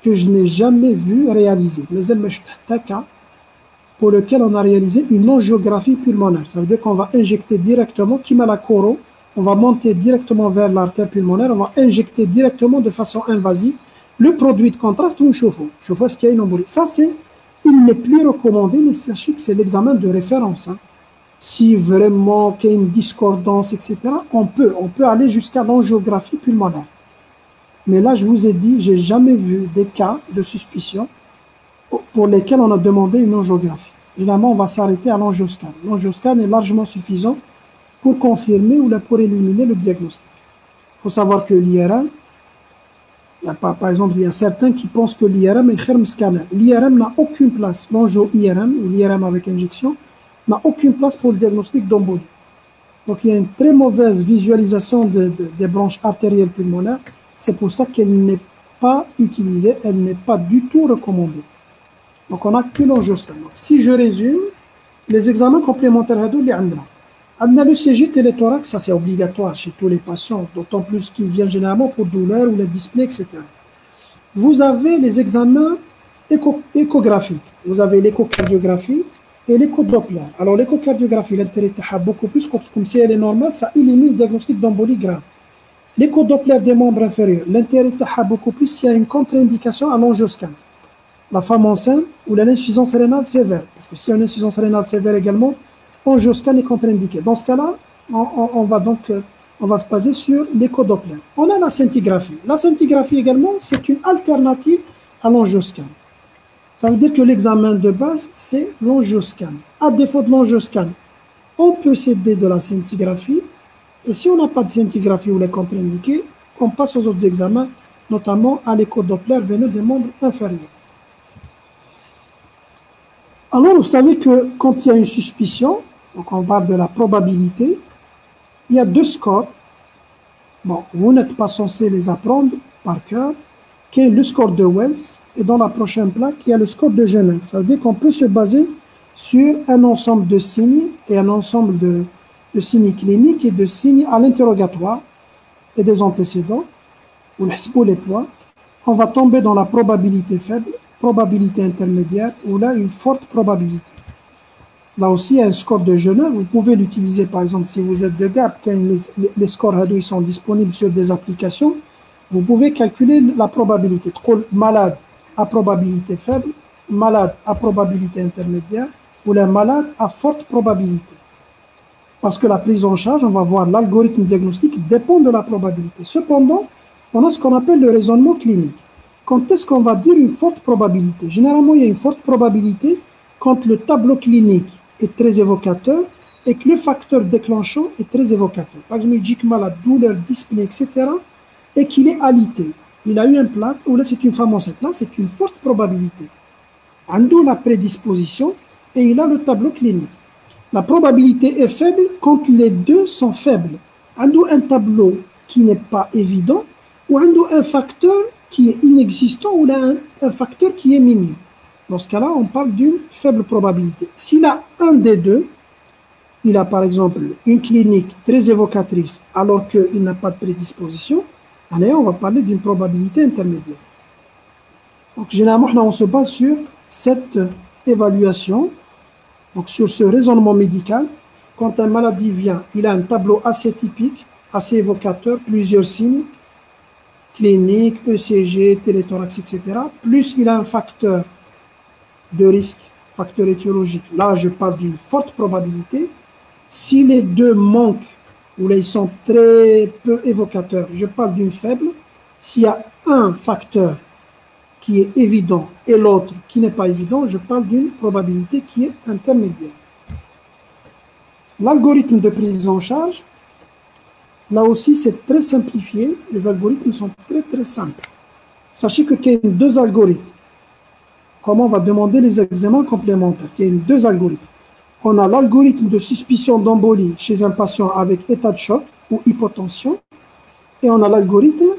que je n'ai jamais vu réaliser. Pour lequel on a réalisé une angiographie pulmonaire. Ça veut dire qu'on va injecter directement, Kimalakoro, on va monter directement vers l'artère pulmonaire, on va injecter directement de façon invasive le produit de contraste ou un chauffe-eau. Chauffe-eau, est-ce qu'il y a une embolie? Ça, il n'est plus recommandé, mais sachez que c'est l'examen de référence. Si vraiment il y a une discordance, etc., on peut aller jusqu'à l'angiographie pulmonaire. Mais là, je vous ai dit, je n'ai jamais vu des cas de suspicion pour lesquels on a demandé une angiographie. Évidemment, on va s'arrêter à l'angioscan. L'angioscan est largement suffisant pour confirmer ou pour éliminer le diagnostic. Il faut savoir que l'IRM, par exemple, il y a certains qui pensent que l'IRM est Kherm scanner. L'IRM n'a aucune place. L'angio-IRM, ou l'IRM avec injection, n'a aucune place pour le diagnostic d'embolie. Donc, il y a une très mauvaise visualisation des branches artérielles pulmonaires. C'est pour ça qu'elle n'est pas utilisée, elle n'est pas du tout recommandée. Donc, on n'a que l'angioscan. Si je résume, les examens complémentaires, on a le CG téléthorax, ça c'est obligatoire chez tous les patients, d'autant plus qu'ils viennent généralement pour douleur ou les dyspnées, etc. Vous avez les examens échographiques. Vous avez l'échocardiographie et l'écho-doppler. Alors, l'échocardiographie, l'intérêt beaucoup plus, comme si elle est normale, ça élimine le diagnostic d'embolie grave. L'écho-doppler des membres inférieurs, l'intérêt beaucoup plus s'il y a une contre-indication à l'angioscan. La femme enceinte ou l'insuffisance rénale sévère. Parce que s'il y a une insuffisance rénale sévère également, l'angioscan est contre-indiqué. Dans ce cas-là, on va se baser sur l'écho-doppler. On a la scintigraphie. La scintigraphie également, c'est une alternative à l'angioscan. Ça veut dire que l'examen de base, c'est l'angioscan. À défaut de l'angioscan, on peut s'aider de la scintigraphie. Et si on n'a pas de scintigraphie ou les contre-indiqués, on passe aux autres examens, notamment à l'écho Doppler veineux des membres inférieurs. Alors, vous savez que quand il y a une suspicion, donc on parle de la probabilité, il y a deux scores. Bon, vous n'êtes pas censé les apprendre par cœur, qui est le score de Wells, et dans la prochaine plaque, il y a le score de Genève. Ça veut dire qu'on peut se baser sur un ensemble de signes et un ensemble de signes cliniques et de signes à l'interrogatoire et des antécédents, ou les points. On va tomber dans la probabilité faible, probabilité intermédiaire, ou là, une forte probabilité. Là aussi, il y a un score de Genève. Vous pouvez l'utiliser, par exemple, si vous êtes de garde, quand les scores ils sont disponibles sur des applications, vous pouvez calculer la probabilité. Malade à probabilité faible, malade à probabilité intermédiaire, ou les malades à forte probabilité. Parce que la prise en charge, on va voir l'algorithme diagnostique dépend de la probabilité. Cependant, on a ce qu'on appelle le raisonnement clinique. Quand est-ce qu'on va dire une forte probabilité? Généralement, il y a une forte probabilité quand le tableau clinique est très évocateur et que le facteur déclenchant est très évocateur. Par exemple, il dit que malade, douleur, dyspnée, etc. et qu'il est alité. Il a eu un plâtre, ou là c'est une femme enceinte. Là, c'est une forte probabilité. D'où la prédisposition et il a le tableau clinique. La probabilité est faible quand les deux sont faibles. D'où un tableau qui n'est pas évident ou un facteur qui est inexistant ou là un facteur qui est minime. Dans ce cas-là, on parle d'une faible probabilité. S'il a un des deux, il a par exemple une clinique très évocatrice alors qu'il n'a pas de prédisposition, on va parler d'une probabilité intermédiaire. Donc généralement, on se base sur cette évaluation, donc sur ce raisonnement médical. Quand un maladie vient, il a un tableau assez typique, assez évocateur, plusieurs signes, clinique, ECG, téléthorax, etc. Plus il a un facteur de risque, facteur étiologique. Là, je parle d'une forte probabilité. Si les deux manquent, ou là, ils sont très peu évocateurs, je parle d'une faible. S'il y a un facteur qui est évident et l'autre qui n'est pas évident, je parle d'une probabilité qui est intermédiaire. L'algorithme de prise en charge, là aussi, c'est très simplifié. Les algorithmes sont très, très simples. Sachez qu'il y a deux algorithmes. Comment on va demander les examens complémentaires? Il y a deux algorithmes. On a l'algorithme de suspicion d'embolie chez un patient avec état de choc ou hypotension. Et on a l'algorithme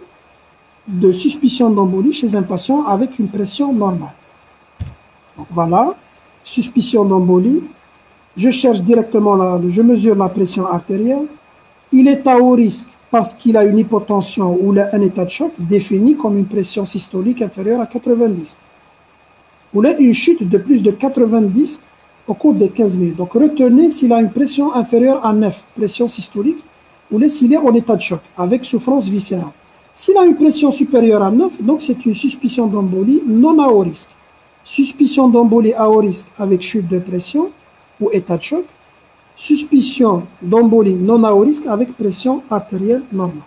de suspicion d'embolie chez un patient avec une pression normale. Donc voilà, suspicion d'embolie. Je cherche directement, je mesure la pression artérielle. Il est à haut risque parce qu'il a une hypotension ou un état de choc défini comme une pression systolique inférieure à 90. Ou là, une chute de plus de 90 au cours des 15 minutes. Donc retenez s'il a une pression inférieure à 9, pression systolique, ou là s'il est en état de choc, avec souffrance viscérale. S'il a une pression supérieure à 9, donc c'est une suspicion d'embolie non à haut risque. Suspicion d'embolie à haut risque avec chute de pression ou état de choc. Suspicion d'embolie non à haut risque avec pression artérielle normale.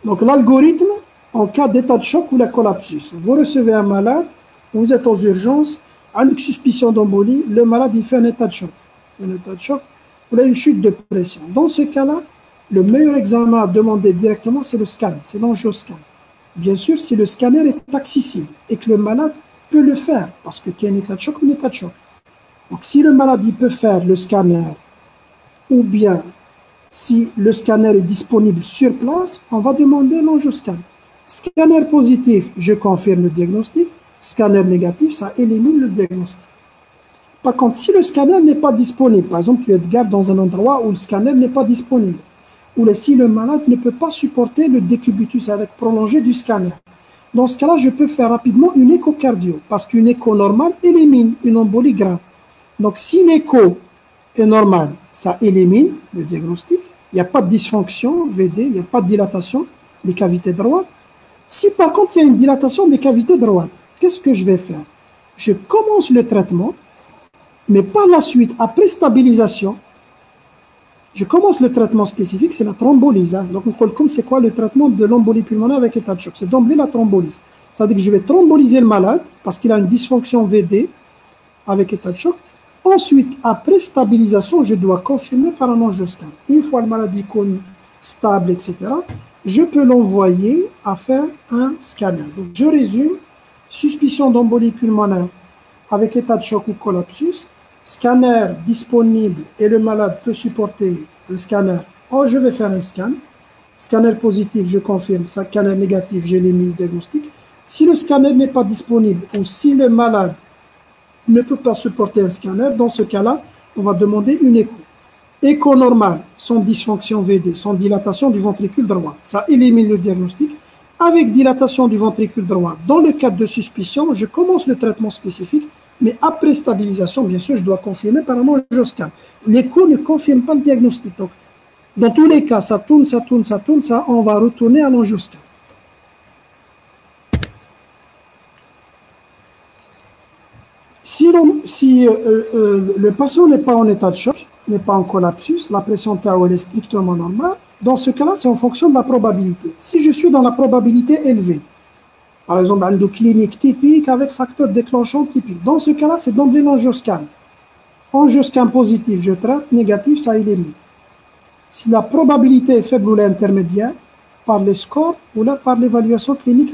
Donc l'algorithme, en cas d'état de choc ou la collapsus, vous recevez un malade, vous êtes aux urgences, avec suspicion d'embolie, le malade il fait un état de choc. Un état de choc, ou là une chute de pression. Dans ce cas-là, le meilleur examen à demander directement, c'est le scan, c'est l'angioscan. Bien sûr, si le scanner est accessible et que le malade peut le faire, parce qu'il y a un état de choc ou un état de choc. Donc, si le malade il peut faire le scanner, ou bien si le scanner est disponible sur place, on va demander l'angioscan. Scanner positif, je confirme le diagnostic. Scanner négatif, ça élimine le diagnostic. Par contre, si le scanner n'est pas disponible, par exemple, tu es de garde dans un endroit où le scanner n'est pas disponible, ou si le malade ne peut pas supporter le décubitus avec prolongé du scanner, dans ce cas-là, je peux faire rapidement une échocardio, parce qu'une écho normale élimine une embolie grave. Donc, si l'écho est normal, ça élimine le diagnostic. Il n'y a pas de dysfonction VD, il n'y a pas de dilatation des cavités droites. Si par contre, il y a une dilatation des cavités droites, qu'est-ce que je vais faire? Je commence le traitement, mais par la suite, après stabilisation, je commence le traitement spécifique, c'est la thrombolyse. Hein. Donc, comme c'est quoi le traitement de l'embolie pulmonaire avec état de choc? C'est d'emblée la thrombolyse. Ça veut dire que je vais thromboliser le malade parce qu'il a une dysfonction VD avec état de choc. Ensuite, après stabilisation, je dois confirmer par un angioscan. Une fois le malade icône stable, etc., je peux l'envoyer à faire un scanner. Donc, je résume, suspicion d'embolie pulmonaire avec état de choc ou collapsus, scanner disponible et le malade peut supporter un scanner. Oh, je vais faire un scan. Scanner positif, je confirme. Scanner négatif, j'élimine le diagnostic. Si le scanner n'est pas disponible ou si le malade ne peut pas supporter un scanner, dans ce cas-là, on va demander une écho. Écho normal, sans dysfonction VD, sans dilatation du ventricule droit. Ça élimine le diagnostic. Avec dilatation du ventricule droit, dans le cas de suspicion, je commence le traitement spécifique, mais après stabilisation, bien sûr, je dois confirmer par un angioscan. L'écho ne confirme pas le diagnostic. Donc, dans tous les cas, ça tourne, on va retourner à l'angioscan. Si le patient n'est pas en état de choc, n'est pas en collapsus, la pression TAO est strictement normale, dans ce cas-là, c'est en fonction de la probabilité. Si je suis dans la probabilité élevée, par exemple, une clinique typique avec facteur déclenchant typique, dans ce cas-là, c'est d'emblée l'angioscan. Angioscan positif, je traite, négatif, ça élimine. Si la probabilité est faible ou intermédiaire, par les scores ou là par l'évaluation clinique,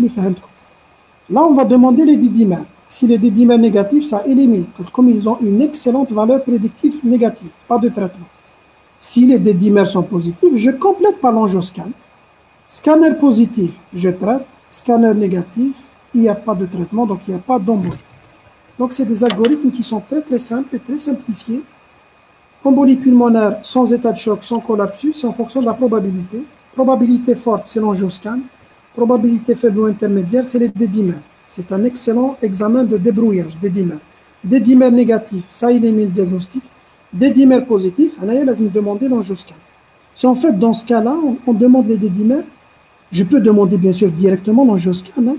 là, on va demander les didymères. Si les didymères négatifs, ça élimine, comme ils ont une excellente valeur prédictive négative, pas de traitement. Si les didymères sont positifs, je complète par l'angioscan. Scanner positif, je traite. Scanner négatif, il n'y a pas de traitement, donc il n'y a pas d'embolie. Donc, c'est des algorithmes qui sont très, très simples et très simplifiés. Embolie pulmonaire sans état de choc, sans collapsus, c'est en fonction de la probabilité. Probabilité forte, c'est l'angioscan. Probabilité faible ou intermédiaire, c'est les didymères. C'est un excellent examen de débrouillage des didymères. Didymères négatifs, ça élimine le diagnostic. Didymères positifs, on a demandé l'angioscan. Si en fait, dans ce cas-là, on demande les didymères, je peux demander bien sûr directement l'angioscan, hein,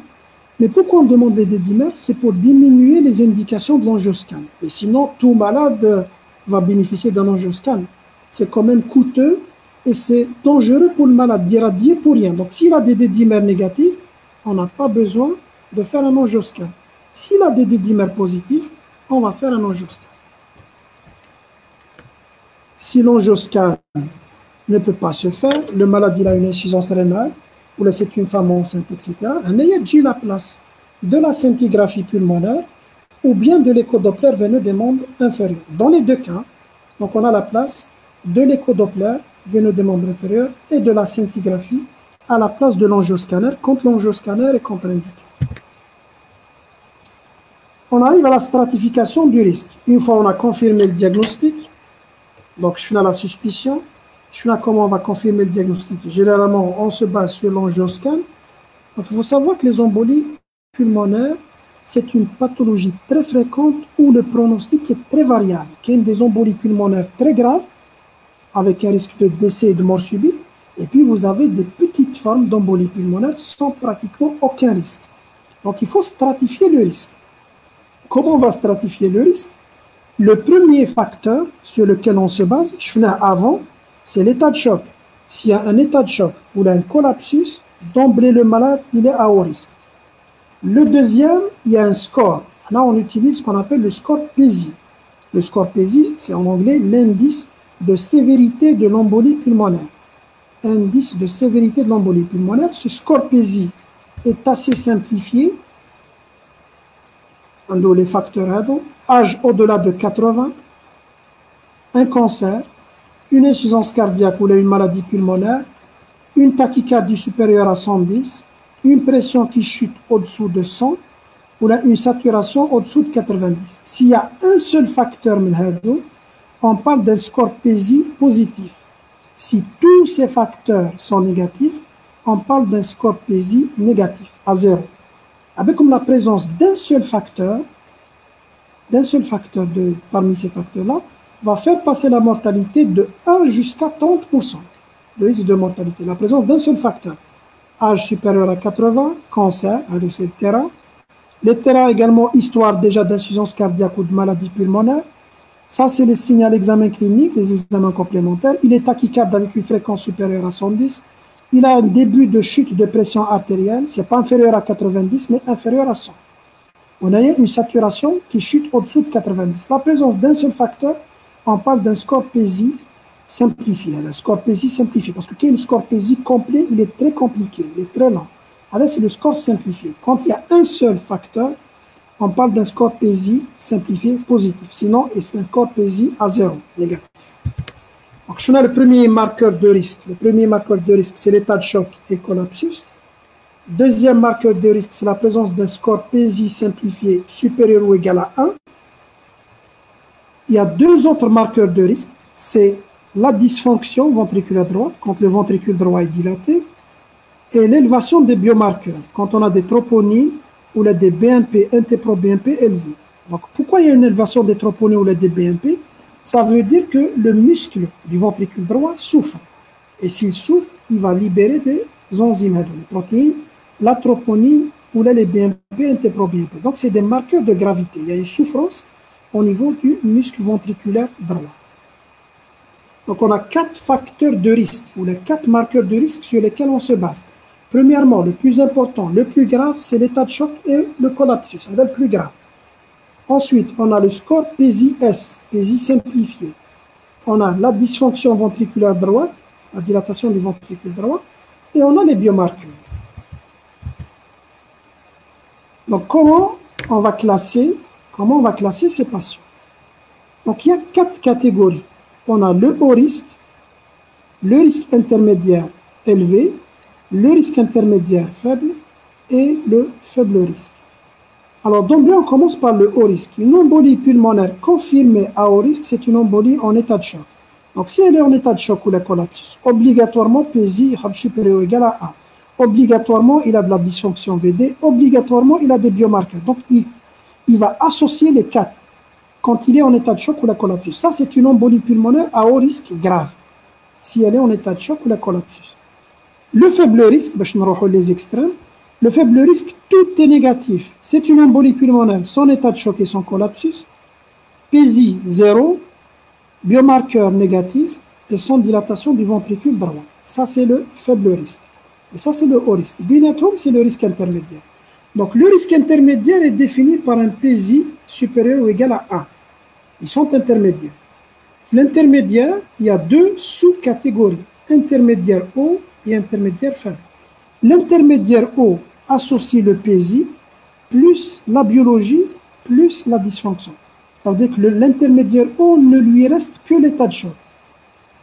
mais pourquoi on demande les didymères? C'est pour diminuer les indications de l'angioscan. Et sinon, tout malade va bénéficier d'un angioscan. C'est quand même coûteux et c'est dangereux pour le malade d'irradier pour rien. Donc, s'il a des didymères négatifs, on n'a pas besoin de faire un angioscan. S'il a des didymères positifs, on va faire un angioscan. Si l'angioscan ne peut pas se faire, le malade il a une insuffisance rénale, ou là c'est une femme enceinte, etc. On a la place de la scintigraphie pulmonaire ou bien de l'échodoppler veineux des membres inférieurs. Dans les deux cas, donc on a la place de l'échodoppler veineux des membres inférieurs et de la scintigraphie à la place de l'angioscanner quand l'angioscanner est contre-indiqué. On arrive à la stratification du risque. Une fois on a confirmé le diagnostic, donc je suis à la suspicion, je suis là comment on va confirmer le diagnostic. Généralement, on se base sur l'angioscan. Donc il faut savoir que les embolies pulmonaires, c'est une pathologie très fréquente où le pronostic est très variable. Il y a des embolies pulmonaires très graves, avec un risque de décès et de mort subite, et puis vous avez des petites formes d'embolie pulmonaire sans pratiquement aucun risque. Donc il faut stratifier le risque. Comment on va stratifier le risque? Le premier facteur sur lequel on se base, je finis avant, c'est l'état de choc. S'il y a un état de choc ou un collapsus, d'emblée le malade, il est à haut risque. Le deuxième, il y a un score. Là, on utilise ce qu'on appelle le score PESI. Le score PESI, c'est en anglais l'indice de sévérité de l'embolie pulmonaire. Indice de sévérité de l'embolie pulmonaire. Ce score PESI est assez simplifié. Les facteurs âge au-delà de 80, un cancer, une insuffisance cardiaque ou une maladie pulmonaire, une tachycardie supérieure à 110, une pression qui chute au-dessous de 100 ou là, une saturation au-dessous de 90. S'il y a un seul facteur, on parle d'un score PESI positif. Si tous ces facteurs sont négatifs, on parle d'un score PESI négatif, à 0. Avec comme la présence d'un seul facteur parmi ces facteurs-là, va faire passer la mortalité de 1 jusqu'à 30%. Le risque de mortalité, la présence d'un seul facteur. Âge supérieur à 80, cancer, c'est le terrain. Les terrains également, histoire déjà d'insuffisance cardiaque ou de maladie pulmonaire. Ça, c'est les signes à l'examen clinique, les examens complémentaires. Il est tachycarde avec une fréquence supérieure à 110. Il a un début de chute de pression artérielle. Ce n'est pas inférieur à 90, mais inférieur à 100. On a une saturation qui chute au-dessous de 90. La présence d'un seul facteur, on parle d'un score PESI. simplifié. Le score PESI simplifié. Parce que le score PESI complet, il est très compliqué, il est très lent. Alors, c'est le score simplifié. Quand il y a un seul facteur, on parle d'un score PESI simplifié positif. Sinon, c'est un score PESI à 0, négatif. Donc, je fais le premier marqueur de risque. Le premier marqueur de risque, c'est l'état de choc et collapsus. Deuxième marqueur de risque, c'est la présence d'un score PESI simplifié supérieur ou égal à 1. Il y a deux autres marqueurs de risque. C'est la dysfonction ventriculaire droite, quand le ventricule droit est dilaté, et l'élévation des biomarqueurs, quand on a des troponines ou des BNP, NT-proBNP élevés. Donc, pourquoi il y a une élévation des troponines ou des BNP? Ça veut dire que le muscle du ventricule droit souffre. Et s'il souffre, il va libérer des enzymes, les protéines, la troponine ou les BNP, NT-proBNP. Donc, c'est des marqueurs de gravité. Il y a une souffrance au niveau du muscle ventriculaire droit. Donc, on a 4 facteurs de risque, ou les 4 marqueurs de risque sur lesquels on se base. Premièrement, le plus important, le plus grave, c'est l'état de choc et le collapsus, c'est le plus grave. Ensuite, on a le score PESI-S, PESI simplifié. On a la dysfonction ventriculaire droite, la dilatation du ventricule droit, et on a les biomarqueurs. Donc, comment on va classer ces patients? Donc, il y a 4 catégories. On a le haut risque, le risque intermédiaire élevé, le risque intermédiaire faible et le faible risque. Alors, d'emblée, on commence par le haut risque. Une embolie pulmonaire confirmée à haut risque, c'est une embolie en état de choc. Donc, si elle est en état de choc ou la collapsus, obligatoirement, PESI supérieur ou égal à 1. Obligatoirement, il a de la dysfonction VD. Obligatoirement, il a des biomarqueurs. Donc, il va associer les 4 quand il est en état de choc ou la collapsus. Ça, c'est une embolie pulmonaire à haut risque grave, si elle est en état de choc ou la collapsus. Le faible risque, les extrêmes, le faible risque, tout est négatif. C'est une embolie pulmonaire sans état de choc et sans collapsus. PESI 0, biomarqueur négatif et sans dilatation du ventricule droit. Ça, c'est le faible risque. Et ça, c'est le haut risque. Binatome, c'est le risque intermédiaire. Donc, le risque intermédiaire est défini par un PESI supérieur ou égal à 1. Ils sont intermédiaires. L'intermédiaire, il y a 2 sous-catégories, intermédiaire haut et intermédiaire faible. L'intermédiaire haut associe le PESI plus la biologie plus la dysfonction. Ça veut dire que l'intermédiaire haut ne lui reste que l'état de choc.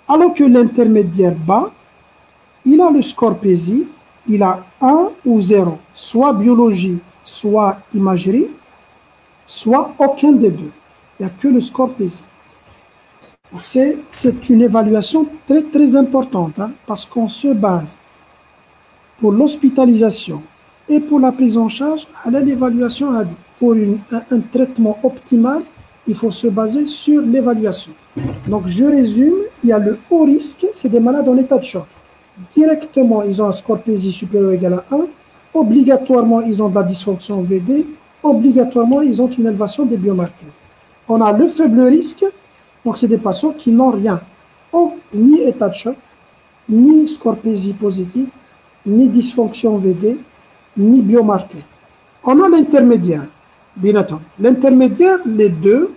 Alors que l'intermédiaire bas, il a le score PESI, il a 1 ou 0, soit biologie, soit imagerie, soit aucun des deux. Il n'y a que le score PESI. C'est une évaluation très, très importante, hein, parce qu'on se base pour l'hospitalisation et pour la prise en charge à l'évaluation ADI. Pour un traitement optimal, il faut se baser sur l'évaluation. Donc, je résume, il y a le haut risque, c'est des malades en état de choc. Directement, ils ont un score PESI supérieur ou égal à 1. Obligatoirement, ils ont de la dysfonction VD. Obligatoirement, ils ont une élévation des biomarqueurs. On a le faible risque, donc c'est des patients qui n'ont rien, ni état de choc, ni score PESI positif, ni dysfonction VD, ni biomarqueur. On a l'intermédiaire, binatome. L'intermédiaire, les deux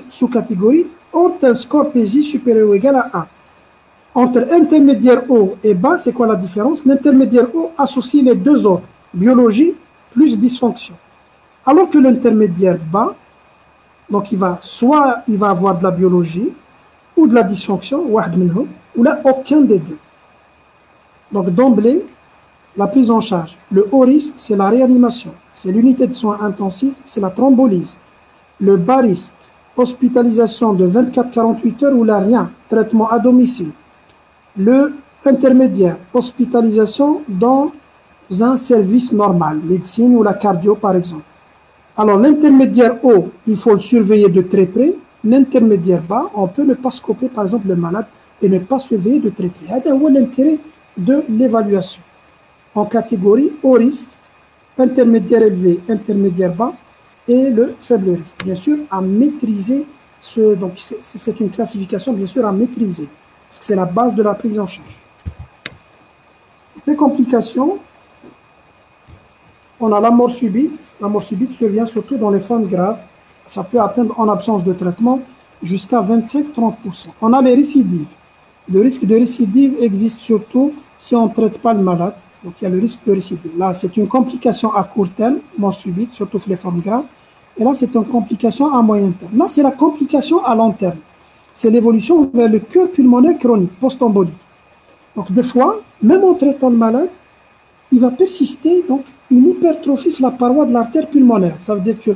sous-catégories ont un score PESI supérieur ou égal à 1. Entre intermédiaire haut et bas, c'est quoi la différence? L'intermédiaire haut associe les deux autres, biologie plus dysfonction. Alors que l'intermédiaire bas, donc il va avoir de la biologie ou de la dysfonction, ou là aucun des deux. Donc d'emblée, la prise en charge. Le haut risque, c'est la réanimation, c'est l'unité de soins intensifs, c'est la thrombolyse. Le bas risque, hospitalisation de 24-48 heures ou là rien, traitement à domicile. Le intermédiaire, hospitalisation dans un service normal, médecine ou la cardio par exemple. Alors l'intermédiaire haut, il faut le surveiller de très près. L'intermédiaire bas, on peut ne pas scoper par exemple le malade et ne pas surveiller de très près. C'est l'intérêt de l'évaluation. En catégorie haut risque, intermédiaire élevé, intermédiaire bas et le faible risque. Bien sûr, à maîtriser, donc c'est une classification bien sûr à maîtriser. Parce que c'est la base de la prise en charge. Les complications, on a la mort subite. La mort subite survient surtout dans les formes graves. Ça peut atteindre en absence de traitement jusqu'à 25-30%. On a les récidives. Le risque de récidive existe surtout si on ne traite pas le malade. Donc, il y a le risque de récidive. Là, c'est une complication à court terme, mort subite, surtout les formes graves. Et là, c'est une complication à moyen terme. Là, c'est la complication à long terme. C'est l'évolution vers le cœur pulmonaire chronique, post-embolique. Donc, des fois, même en traitant le malade, il va persister donc, une hypertrophie de la paroi de l'artère pulmonaire. Ça veut dire que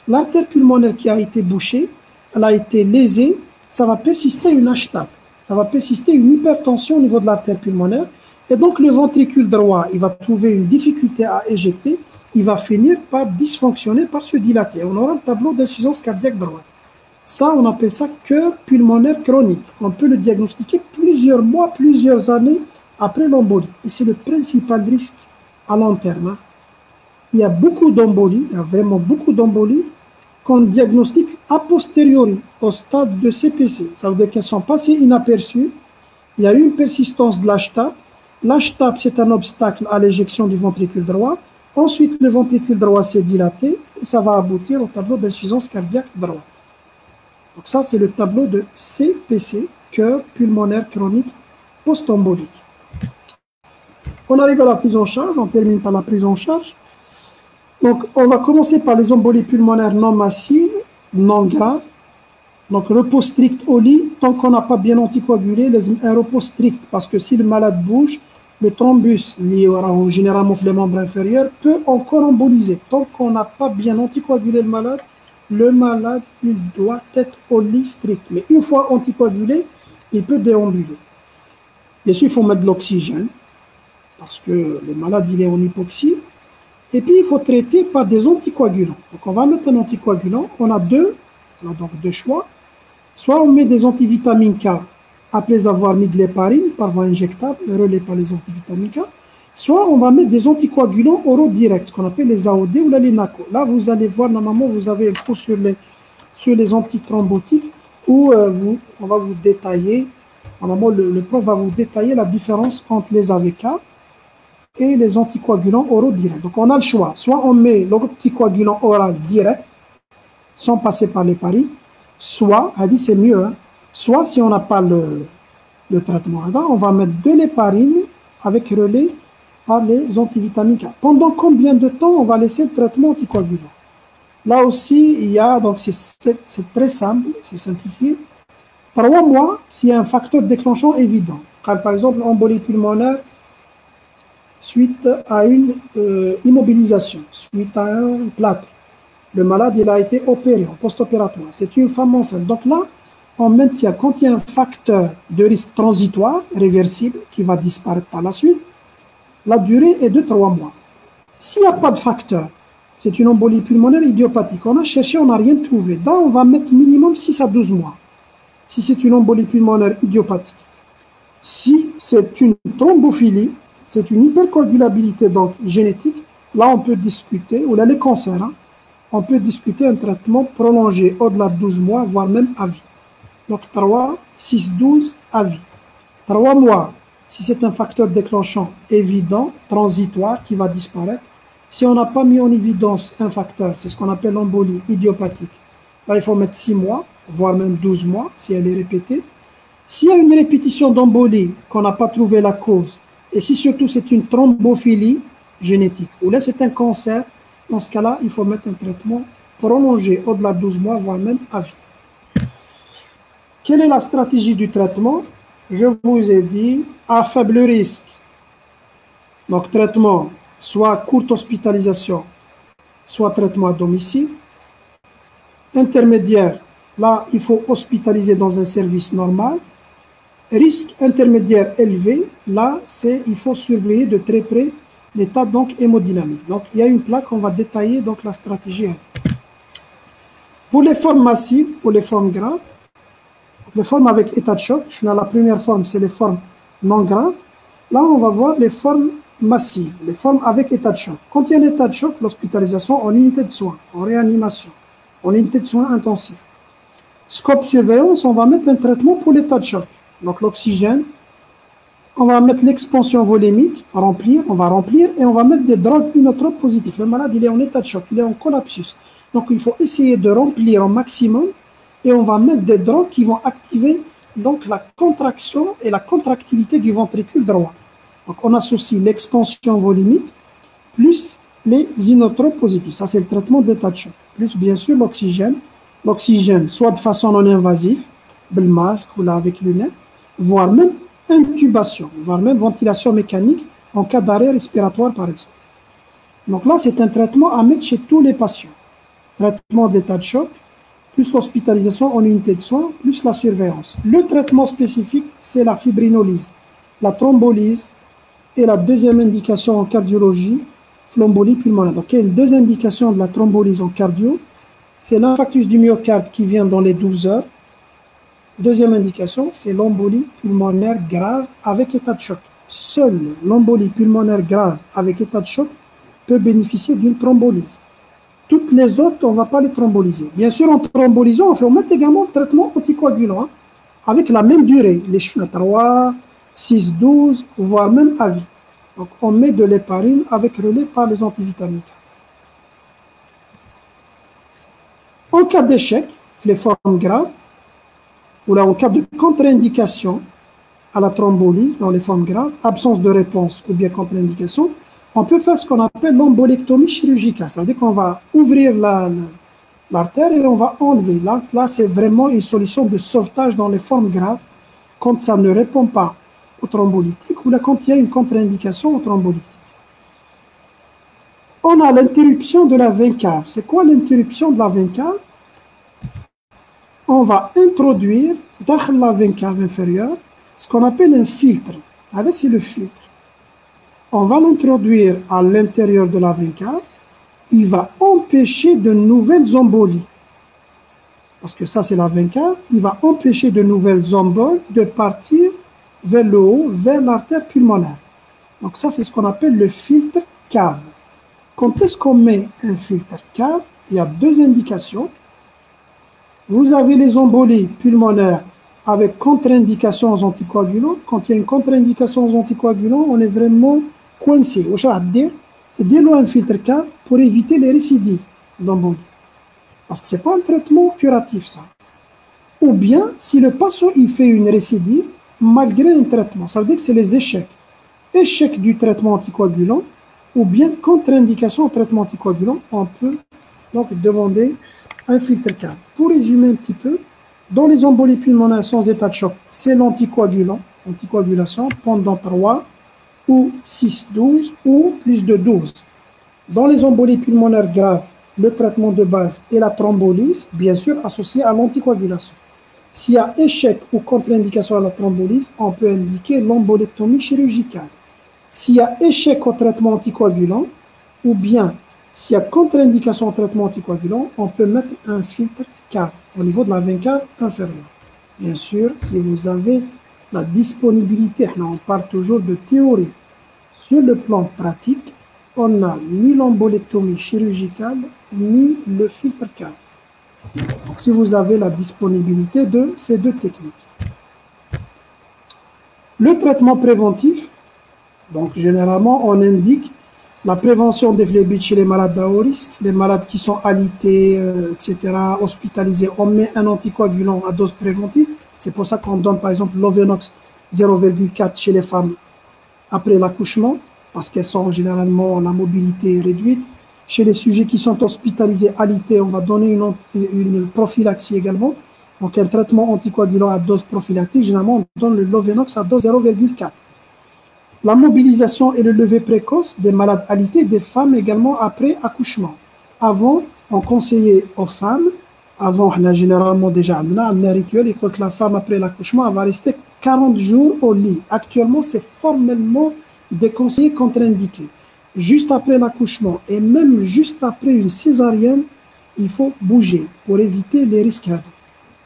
l'artère pulmonaire qui a été bouchée, elle a été lésée, ça va persister une HTAP. Ça va persister une hypertension au niveau de l'artère pulmonaire. Et donc, le ventricule droit, il va trouver une difficulté à éjecter. Il va finir par dysfonctionner, par se dilater. On aura le tableau d'insuffisance cardiaque droite. Ça, on appelle ça cœur pulmonaire chronique. On peut le diagnostiquer plusieurs mois, plusieurs années après l'embolie. Et c'est le principal risque à long terme. Il y a beaucoup d'embolies, il y a vraiment beaucoup d'embolies qu'on diagnostique a posteriori, au stade de CPC. Ça veut dire qu'elles sont passées inaperçues. Il y a eu une persistance de l'HTAP. L'HTAP, c'est un obstacle à l'éjection du ventricule droit. Ensuite, le ventricule droit s'est dilaté et ça va aboutir au tableau d'insuffisance cardiaque droite. Donc ça, c'est le tableau de CPC, cœur pulmonaire chronique post-embolique. On arrive à la prise en charge, on termine par la prise en charge. Donc, on va commencer par les embolies pulmonaires non massives, non graves. Donc, repos strict au lit, tant qu'on n'a pas bien anticoagulé, un repos strict, parce que si le malade bouge, le thrombus lié généralement aux membres inférieurs peut encore emboliser. Tant qu'on n'a pas bien anticoagulé le malade, il doit être au lit strict. Mais une fois anticoagulé, il peut déambuler. Bien sûr, il faut mettre de l'oxygène, parce que le malade, il est en hypoxie. Et puis, il faut traiter par des anticoagulants. Donc, on va mettre un anticoagulant. On a donc deux choix. Soit on met des antivitamines K après avoir mis de l'héparine par voie injectable, relais par les antivitamines K. Soit on va mettre des anticoagulants oraux directs, ce qu'on appelle les AOD ou la LINACO. Là, vous allez voir, normalement, vous avez un cours sur les antithrombotiques où on va vous détailler, normalement, le prof va vous détailler la différence entre les AVK et les anticoagulants oraux directs. Donc, on a le choix. Soit on met l'anticoagulant oral direct, sans passer par l'héparine, soit, elle dit c'est mieux, hein, soit si on n'a pas le traitement, on va mettre de l'héparine avec relais par les antivitamines K. Pendant combien de temps on va laisser le traitement anticoagulant? Là aussi, il y a, donc c'est très simple, c'est simplifié. 3 mois, s'il y a un facteur déclenchant évident. Par exemple, embolie pulmonaire, suite à une immobilisation, suite à un plâtre. Le malade, il a été opéré en post-opératoire. C'est une femme enceinte. Donc là, on maintient, quand il y a un facteur de risque transitoire, réversible, qui va disparaître par la suite, la durée est de 3 mois. S'il n'y a pas de facteur, c'est une embolie pulmonaire idiopathique. On a cherché, on n'a rien trouvé. Là, on va mettre minimum 6 à 12 mois. Si c'est une embolie pulmonaire idiopathique. Si c'est une thrombophilie, c'est une hypercoagulabilité donc génétique, là on peut discuter, ou là les cancers, hein, on peut discuter un traitement prolongé au-delà de 12 mois, voire même à vie. Donc 3, 6, 12 à vie. 3 mois, si c'est un facteur déclenchant évident, transitoire, qui va disparaître. Si on n'a pas mis en évidence un facteur, c'est ce qu'on appelle l'embolie idiopathique, là il faut mettre 6 mois, voire même 12 mois, si elle est répétée. S'il y a une répétition d'embolie, qu'on n'a pas trouvé la cause, et si surtout c'est une thrombophilie génétique, ou là c'est un cancer, dans ce cas-là, il faut mettre un traitement prolongé au-delà de 12 mois, voire même à vie. Quelle est la stratégie du traitement? Je vous ai dit, à faible risque. Donc, traitement, soit courte hospitalisation, soit traitement à domicile. Intermédiaire, là, il faut hospitaliser dans un service normal. Risque intermédiaire élevé, là, il faut surveiller de très près l'état donc hémodynamique. Donc, il y a une plaque, on va détailler donc la stratégie. Pour les formes massives, pour les formes graves, les formes avec état de choc, la première forme, c'est les formes non graves. Là, on va voir les formes massives, les formes avec état de choc. Quand il y a un état de choc, l'hospitalisation en unité de soins, en réanimation, en unité de soins intensifs. Scope surveillance, on va mettre un traitement pour l'état de choc. Donc, l'oxygène, on va mettre l'expansion volémique, on va remplir et on va mettre des drogues inotropes positifs. Le malade, il est en état de choc, il est en collapsus. Donc, il faut essayer de remplir au maximum et on va mettre des drogues qui vont activer donc la contraction et la contractilité du ventricule droit. Donc on associe l'expansion volumique plus les inotropes positifs. Ça, c'est le traitement d'état de choc. Plus, bien sûr, l'oxygène. L'oxygène, soit de façon non invasive, le masque ou là avec lunettes, voire même intubation, voire même ventilation mécanique en cas d'arrêt respiratoire, par exemple. Donc là, c'est un traitement à mettre chez tous les patients. Traitement d'état de choc, plus l'hospitalisation en unité de soins, plus la surveillance. Le traitement spécifique, c'est la fibrinolyse, la thrombolyse et la deuxième indication en cardiologie, l'embolie pulmonaire. Donc, il y a une deuxième indication de la thrombolyse en cardio, c'est l'infarctus du myocarde qui vient dans les 12 heures. Deuxième indication, c'est l'embolie pulmonaire grave avec état de choc. Seule l'embolie pulmonaire grave avec état de choc peut bénéficier d'une thrombolyse. Toutes les autres, on ne va pas les thromboliser. Bien sûr, en thrombolisant, on fait mettre également le traitement anticoagulant, hein, avec la même durée, les cheveux 3, 6, 12, voire même à vie. Donc, on met de l'héparine avec relais par les antivitamines. En cas d'échec, les formes graves, ou là en cas de contre-indication à la thrombolyse dans les formes graves, absence de réponse ou bien contre-indication, on peut faire ce qu'on appelle l'embolectomie chirurgicale. Ça veut dire qu'on va ouvrir l'artère et on va enlever. Là c'est vraiment une solution de sauvetage dans les formes graves quand ça ne répond pas au thrombolytique ou là quand il y a une contre-indication au thrombolytique. On a l'interruption de la veine cave. C'est quoi l'interruption de la veine cave? On va introduire dans la veine cave inférieure ce qu'on appelle un filtre. Allez, c'est le filtre. On va l'introduire à l'intérieur de la veine cave. Il va empêcher de nouvelles embolies. Parce que ça, c'est la veine cave. Il va empêcher de nouvelles emboles de partir vers le haut, vers l'artère pulmonaire. Donc ça, c'est ce qu'on appelle le filtre cave. Quand est-ce qu'on met un filtre cave? Il y a deux indications. Vous avez les embolies pulmonaires avec contre-indication aux anticoagulants. Quand il y a une contre-indication aux anticoagulants, on est vraiment coincé. C'est-à-dire un filtre cave pour éviter les récidives d'embolie. Parce que ce n'est pas un traitement curatif, ça. Ou bien, si le patient il fait une récidive, malgré un traitement, ça veut dire que c'est les échecs. Échec du traitement anticoagulant, ou bien contre-indication au traitement anticoagulant, on peut donc demander un filtre cave. Pour résumer un petit peu, dans les embolies pulmonaires sans état de choc, c'est l'anticoagulant, anticoagulation pendant 3 ou 6, 12 ou plus de 12. Dans les embolies pulmonaires graves, le traitement de base est la thrombolyse, bien sûr associée à l'anticoagulation. S'il y a échec ou contre-indication à la thrombolyse, on peut indiquer l'embolectomie chirurgicale. S'il y a échec au traitement anticoagulant, ou bien s'il y a contre-indication au traitement anticoagulant, on peut mettre un filtre cave au niveau de la veine cave inférieure. Bien sûr, si vous avez la disponibilité, là on parle toujours de théorie. Sur le plan pratique, on n'a ni l'embolectomie chirurgicale, ni le filtre cave. Donc, si vous avez la disponibilité de ces deux techniques. Le traitement préventif, donc généralement on indique la prévention des phlébite chez les malades à haut risque, les malades qui sont alités, etc., hospitalisés. On met un anticoagulant à dose préventive. C'est pour ça qu'on donne par exemple l'Ovenox 0,4 chez les femmes après l'accouchement, parce qu'elles sont généralement la mobilité réduite. Chez les sujets qui sont hospitalisés alités, on va donner une prophylaxie également. Donc un traitement anticoagulant à dose prophylactique, généralement on donne le Lovenox à dose 0,4. La mobilisation et le lever précoce des malades alités, des femmes également après accouchement. Avant, on conseillait aux femmes, avant, on a généralement déjà un rituel, il faut que la femme après l'accouchement va rester 40 jours au lit. Actuellement, c'est formellement déconseillé, contre-indiqué. Juste après l'accouchement et même juste après une césarienne, il faut bouger pour éviter les risques.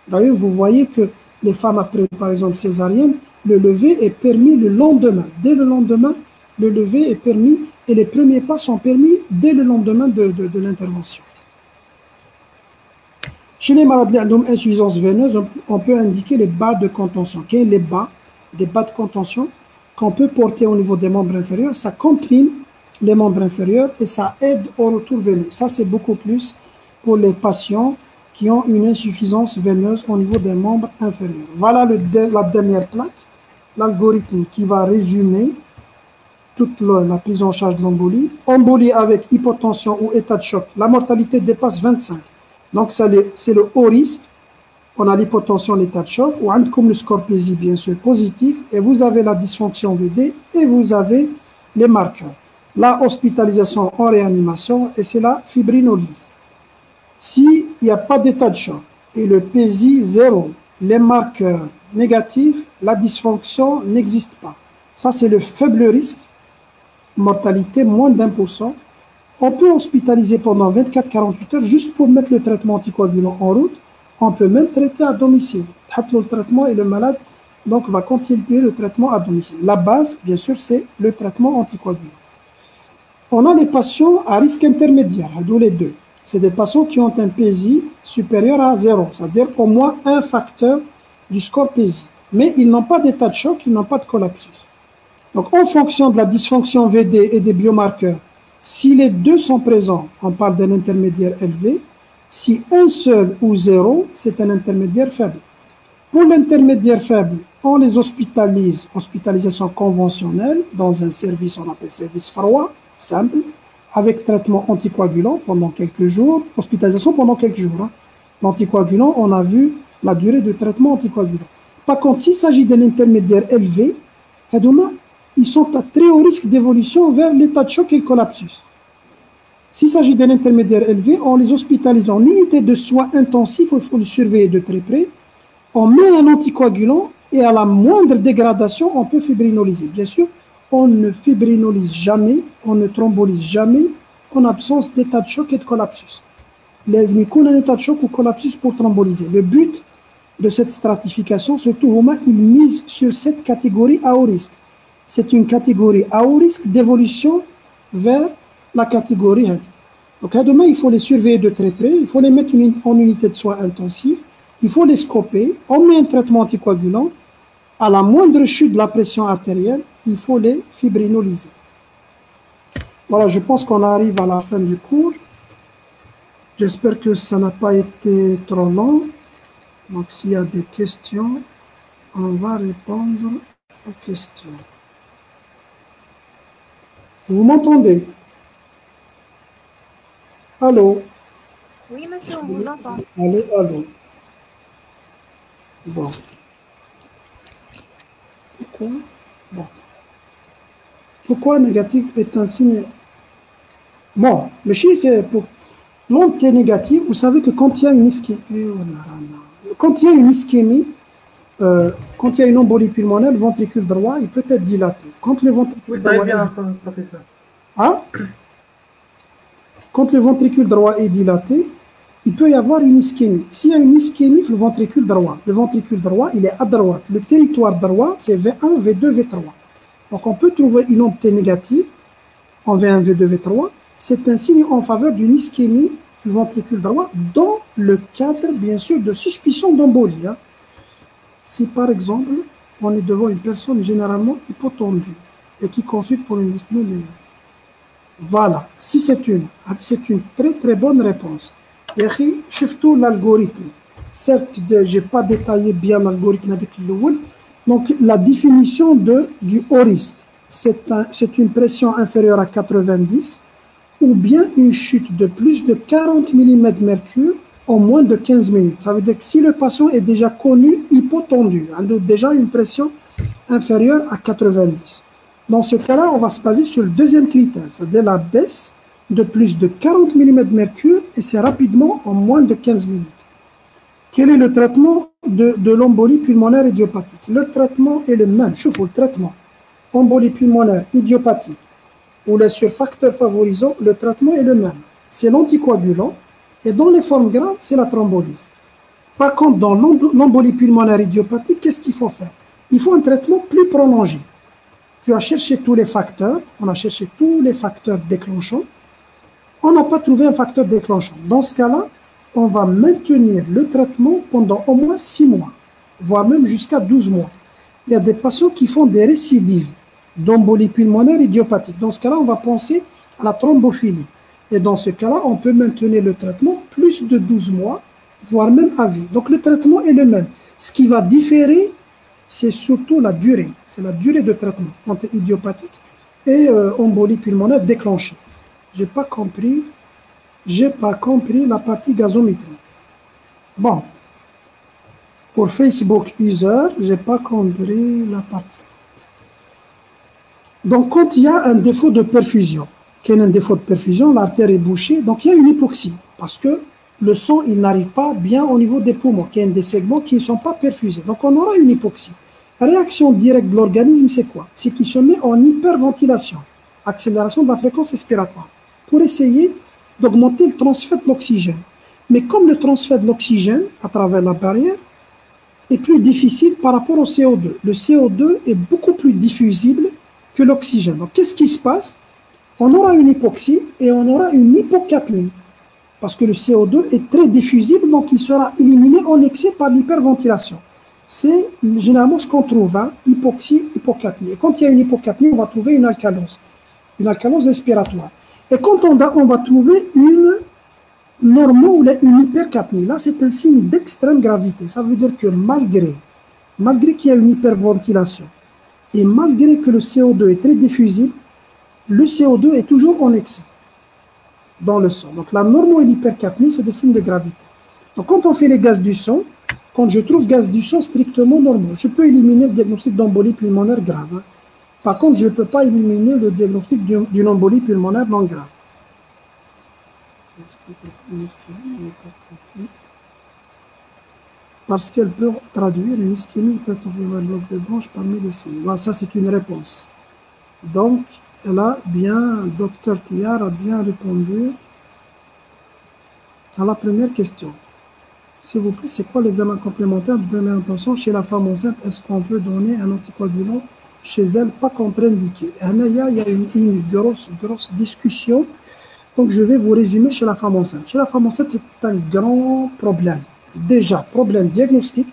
D'ailleurs, vous voyez que les femmes après, par exemple, césarienne, le lever est permis le lendemain. Dès le lendemain, le lever est permis et les premiers pas sont permis dès le lendemain de l'intervention. Chez les malades d'insuffisance veineuse, on peut indiquer les bas de contention. Quels sont les bas, des bas de contention qu'on peut porter au niveau des membres inférieurs? Ça comprime les membres inférieurs et ça aide au retour veineux. Ça, c'est beaucoup plus pour les patients qui ont une insuffisance veineuse au niveau des membres inférieurs. Voilà la dernière plaque, l'algorithme qui va résumer toute la prise en charge de l'embolie. Embolie avec hypotension ou état de choc, la mortalité dépasse 25. Donc, c'est le haut risque. On a l'hypotension, l'état de choc, ou comme le score PESI, bien sûr, positif, et vous avez la dysfonction VD, et vous avez les marqueurs. La hospitalisation en réanimation, et c'est la fibrinolyse. S'il n'y a pas d'état de choc, et le PESI 0, les marqueurs négatifs, la dysfonction n'existe pas. Ça, c'est le faible risque, mortalité moins d'1%. On peut hospitaliser pendant 24-48 heures juste pour mettre le traitement anticoagulant en route. On peut même traiter à domicile. Le traitement et le malade donc, va continuer le traitement à domicile. La base, bien sûr, c'est le traitement anticoagulant. On a les patients à risque intermédiaire, d'où les deux. C'est des patients qui ont un PESI supérieur à 0, c'est-à-dire au moins un facteur du score PESI. Mais ils n'ont pas d'état de choc, ils n'ont pas de collapsus. Donc, en fonction de la dysfonction VD et des biomarqueurs, si les deux sont présents, on parle d'un intermédiaire élevé. Si un seul ou zéro, c'est un intermédiaire faible. Pour l'intermédiaire faible, on les hospitalise, hospitalisation conventionnelle, dans un service, on appelle service froid, simple, avec traitement anticoagulant pendant quelques jours, hospitalisation pendant quelques jours. L'anticoagulant, on a vu la durée de traitement anticoagulant. Par contre, s'il s'agit d'un intermédiaire élevé, ils sont à très haut risque d'évolution vers l'état de choc et le collapsus. S'il s'agit d'un intermédiaire élevé, on les hospitalise en unité de soins intensifs, il faut les surveiller de très près. On met un anticoagulant et à la moindre dégradation, on peut fibrinoliser. Bien sûr, on ne fibrinolise jamais, on ne thrombolise jamais en absence d'état de choc et de collapsus. Les MICON un état de choc ou collapsus pour thromboliser. Le but de cette stratification, surtout, il mise sur cette catégorie à haut risque. C'est une catégorie à haut risque d'évolution vers la catégorie. Donc, demain, il faut les surveiller de très près, il faut les mettre en unité de soins intensifs, il faut les scoper, on met un traitement anticoagulant, à la moindre chute de la pression artérielle, il faut les fibrinoliser. Voilà, je pense qu'on arrive à la fin du cours. J'espère que ça n'a pas été trop long. Donc, s'il y a des questions, on va répondre aux questions. Vous m'entendez? Allô? Oui, monsieur, on vous entend. Allô, allô. Bon. Pourquoi? Bon. Pourquoi négatif est un signe? Bon, le chi, c'est pour. L'onde est négative, vous savez que quand il y a une ischémie, quand il y a une ischémie, quand il y a une embolie pulmonaire, le ventricule droit, il peut être dilaté. Quand le ventricule droit bien, professeur. Hein? Quand le ventricule droit est dilaté, il peut y avoir une ischémie. S'il y a une ischémie, le ventricule droit, il est à droite. Le territoire droit, c'est V1, V2, V3. Donc, on peut trouver une onde négative en V1, V2, V3. C'est un signe en faveur d'une ischémie du ventricule droit dans le cadre, bien sûr, de suspicion d'embolie. Si, par exemple, on est devant une personne généralement hypotendue et qui consulte pour une dyspnée. Voilà, si c'est une très très bonne réponse. Et je tout l'algorithme. Certes, je n'ai pas détaillé bien l'algorithme avec le. Donc, la définition du haut risque, c'est une pression inférieure à 90 ou bien une chute de plus de 40 mm de mercure en moins de 15 minutes. Ça veut dire que si le patient est déjà connu hypotendu, a déjà une pression inférieure à 90. Dans ce cas-là, on va se baser sur le deuxième critère, c'est-à-dire la baisse de plus de 40 mm de mercure et c'est rapidement en moins de 15 minutes. Quel est le traitement de l'embolie pulmonaire idiopathique? Le traitement est le même. Je vous le traitement. Embolie pulmonaire idiopathique ou les surfacteurs favorisants, le traitement est le même. C'est l'anticoagulant et dans les formes graves, c'est la thrombolyse. Par contre, dans l'embolie pulmonaire idiopathique, qu'est-ce qu'il faut faire? Il faut un traitement plus prolongé. Tu as cherché tous les facteurs, on a cherché tous les facteurs déclenchants. On n'a pas trouvé un facteur déclenchant. Dans ce cas-là, on va maintenir le traitement pendant au moins 6 mois, voire même jusqu'à 12 mois. Il y a des patients qui font des récidives d'embolie pulmonaire idiopathique. Dans ce cas-là, on va penser à la thrombophilie. Et dans ce cas-là, on peut maintenir le traitement plus de 12 mois voire même à vie. Donc le traitement est le même. Ce qui va différer, c'est surtout la durée. C'est la durée de traitement entre idiopathique et embolie pulmonaire déclenchée. J'ai pas compris la partie gazométrie. Bon, pour Facebook user, j'ai pas compris la partie. Donc, quand il y a un défaut de perfusion, qu'il y a un défaut de perfusion, l'artère est bouchée, donc il y a une hypoxie, parce que le sang, il n'arrive pas bien au niveau des poumons, qu'il y a des segments qui ne sont pas perfusés. Donc, on aura une hypoxie. La réaction directe de l'organisme, c'est quoi? C'est qu'il se met en hyperventilation, accélération de la fréquence respiratoire, pour essayer d'augmenter le transfert de l'oxygène. Mais comme le transfert de l'oxygène à travers la barrière est plus difficile par rapport au CO2, le CO2 est beaucoup plus diffusible que l'oxygène. Donc, qu'est-ce qui se passe? On aura une hypoxie et on aura une hypocapnie, parce que le CO2 est très diffusible, donc il sera éliminé en excès par l'hyperventilation. C'est généralement ce qu'on trouve, hein, hypoxie, hypocapnie. Et quand il y a une hypocapnie, on va trouver une alcalose respiratoire. Et quand on va trouver une normo ou une hypercapnie, là c'est un signe d'extrême gravité. Ça veut dire que malgré qu'il y a une hyperventilation, et malgré que le CO2 est très diffusible, le CO2 est toujours en excès dans le sang. Donc la normo et l'hypercapnie, c'est des signes de gravité. Donc quand on fait les gaz du sang, quand je trouve gaz du sang strictement normaux, je peux éliminer le diagnostic d'embolie pulmonaire grave. Hein. Par contre, je ne peux pas éliminer le diagnostic d'une embolie pulmonaire non grave. Parce qu'elle peut traduire une ischémie hypertrophie d'un bloc de branche parmi les signes. Bon, ça, c'est une réponse. Donc, Dr Thiard a bien répondu à la première question. S'il vous plaît, c'est quoi l'examen complémentaire de première intention chez la femme enceinte? Est-ce qu'on peut donner un anticoagulant chez elle, pas contre-indiqué? Il y a une grosse discussion. Donc, je vais vous résumer chez la femme enceinte. Chez la femme enceinte, c'est un grand problème. Déjà, problème diagnostique.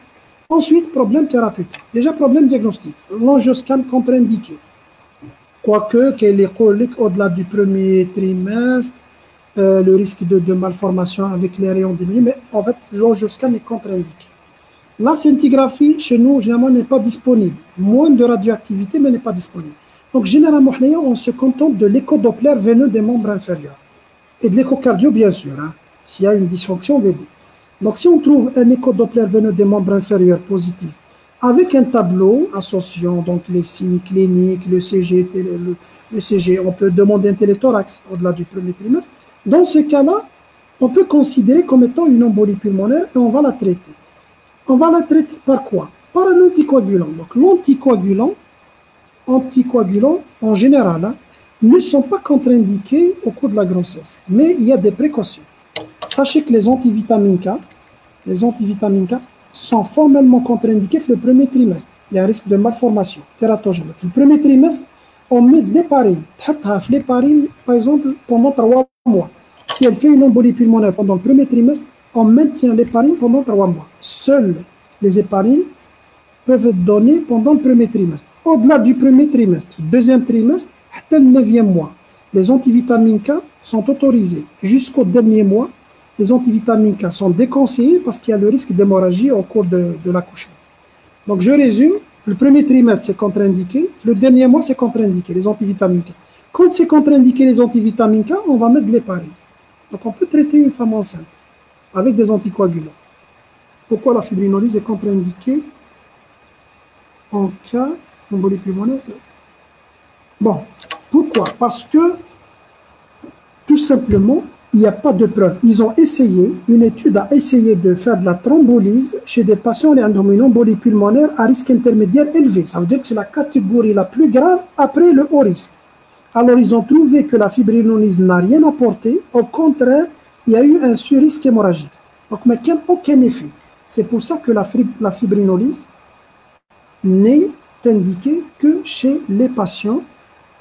Ensuite, problème thérapeutique. Déjà, problème diagnostique. L'angioscan contre-indiqué. Quoique, qu'elle est colique au-delà du premier trimestre, le risque de malformation avec les rayons diminués, mais en fait, l'angioscan est contre-indiqué. La scintigraphie, chez nous, généralement, n'est pas disponible. Moins de radioactivité, mais n'est pas disponible. Donc, généralement, on se contente de l'échodoppler veineux des membres inférieurs. Et de l'échocardio, bien sûr, hein, s'il y a une dysfonction VD. Donc, si on trouve un échodoppler veineux des membres inférieurs positif, avec un tableau associant donc les signes cliniques, le CG, on peut demander un téléthorax au-delà du premier trimestre. Dans ce cas-là, on peut considérer comme étant une embolie pulmonaire et on va la traiter. On va la traiter par quoi? Par un anticoagulant. Donc, l'anticoagulant, en général, hein, ne sont pas contre-indiqués au cours de la grossesse. Mais il y a des précautions. Sachez que les antivitamines K sont formellement contre-indiqués le premier trimestre. Il y a un risque de malformation tératogène. Le premier trimestre, on met de l'héparine. L'héparine, par exemple, pendant 3 mois. Si elle fait une embolie pulmonaire pendant le premier trimestre, on maintient l'héparine pendant 3 mois. Seules les héparines peuvent être données pendant le premier trimestre. Au-delà du premier trimestre, deuxième trimestre, le 9e mois, les antivitamines K sont autorisées. Jusqu'au dernier mois, les antivitamines K sont déconseillées parce qu'il y a le risque d'hémorragie au cours de l'accouchement. Donc, je résume. Le premier trimestre, c'est contre-indiqué. Le dernier mois, c'est contre-indiqué, les antivitamines K. Quand c'est contre-indiqué les antivitamines K, on va mettre de l'héparine. Donc, on peut traiter une femme enceinte avec des anticoagulants. Pourquoi la fibrinolyse est contre-indiquée en cas d'embolie pulmonaire? Bon, pourquoi? Parce que, tout simplement, il n'y a pas de preuve. Ils ont essayé, une étude a essayé de faire de la thrombolyse chez des patients qui ont une embolie pulmonaire à risque intermédiaire élevé. Ça veut dire que c'est la catégorie la plus grave après le haut risque. Alors, ils ont trouvé que la fibrinolyse n'a rien apporté. Au contraire, il y a eu un sur-risque hémorragique. Donc, mais aucun effet. C'est pour ça que la fibrinolyse n'est indiquée que chez les patients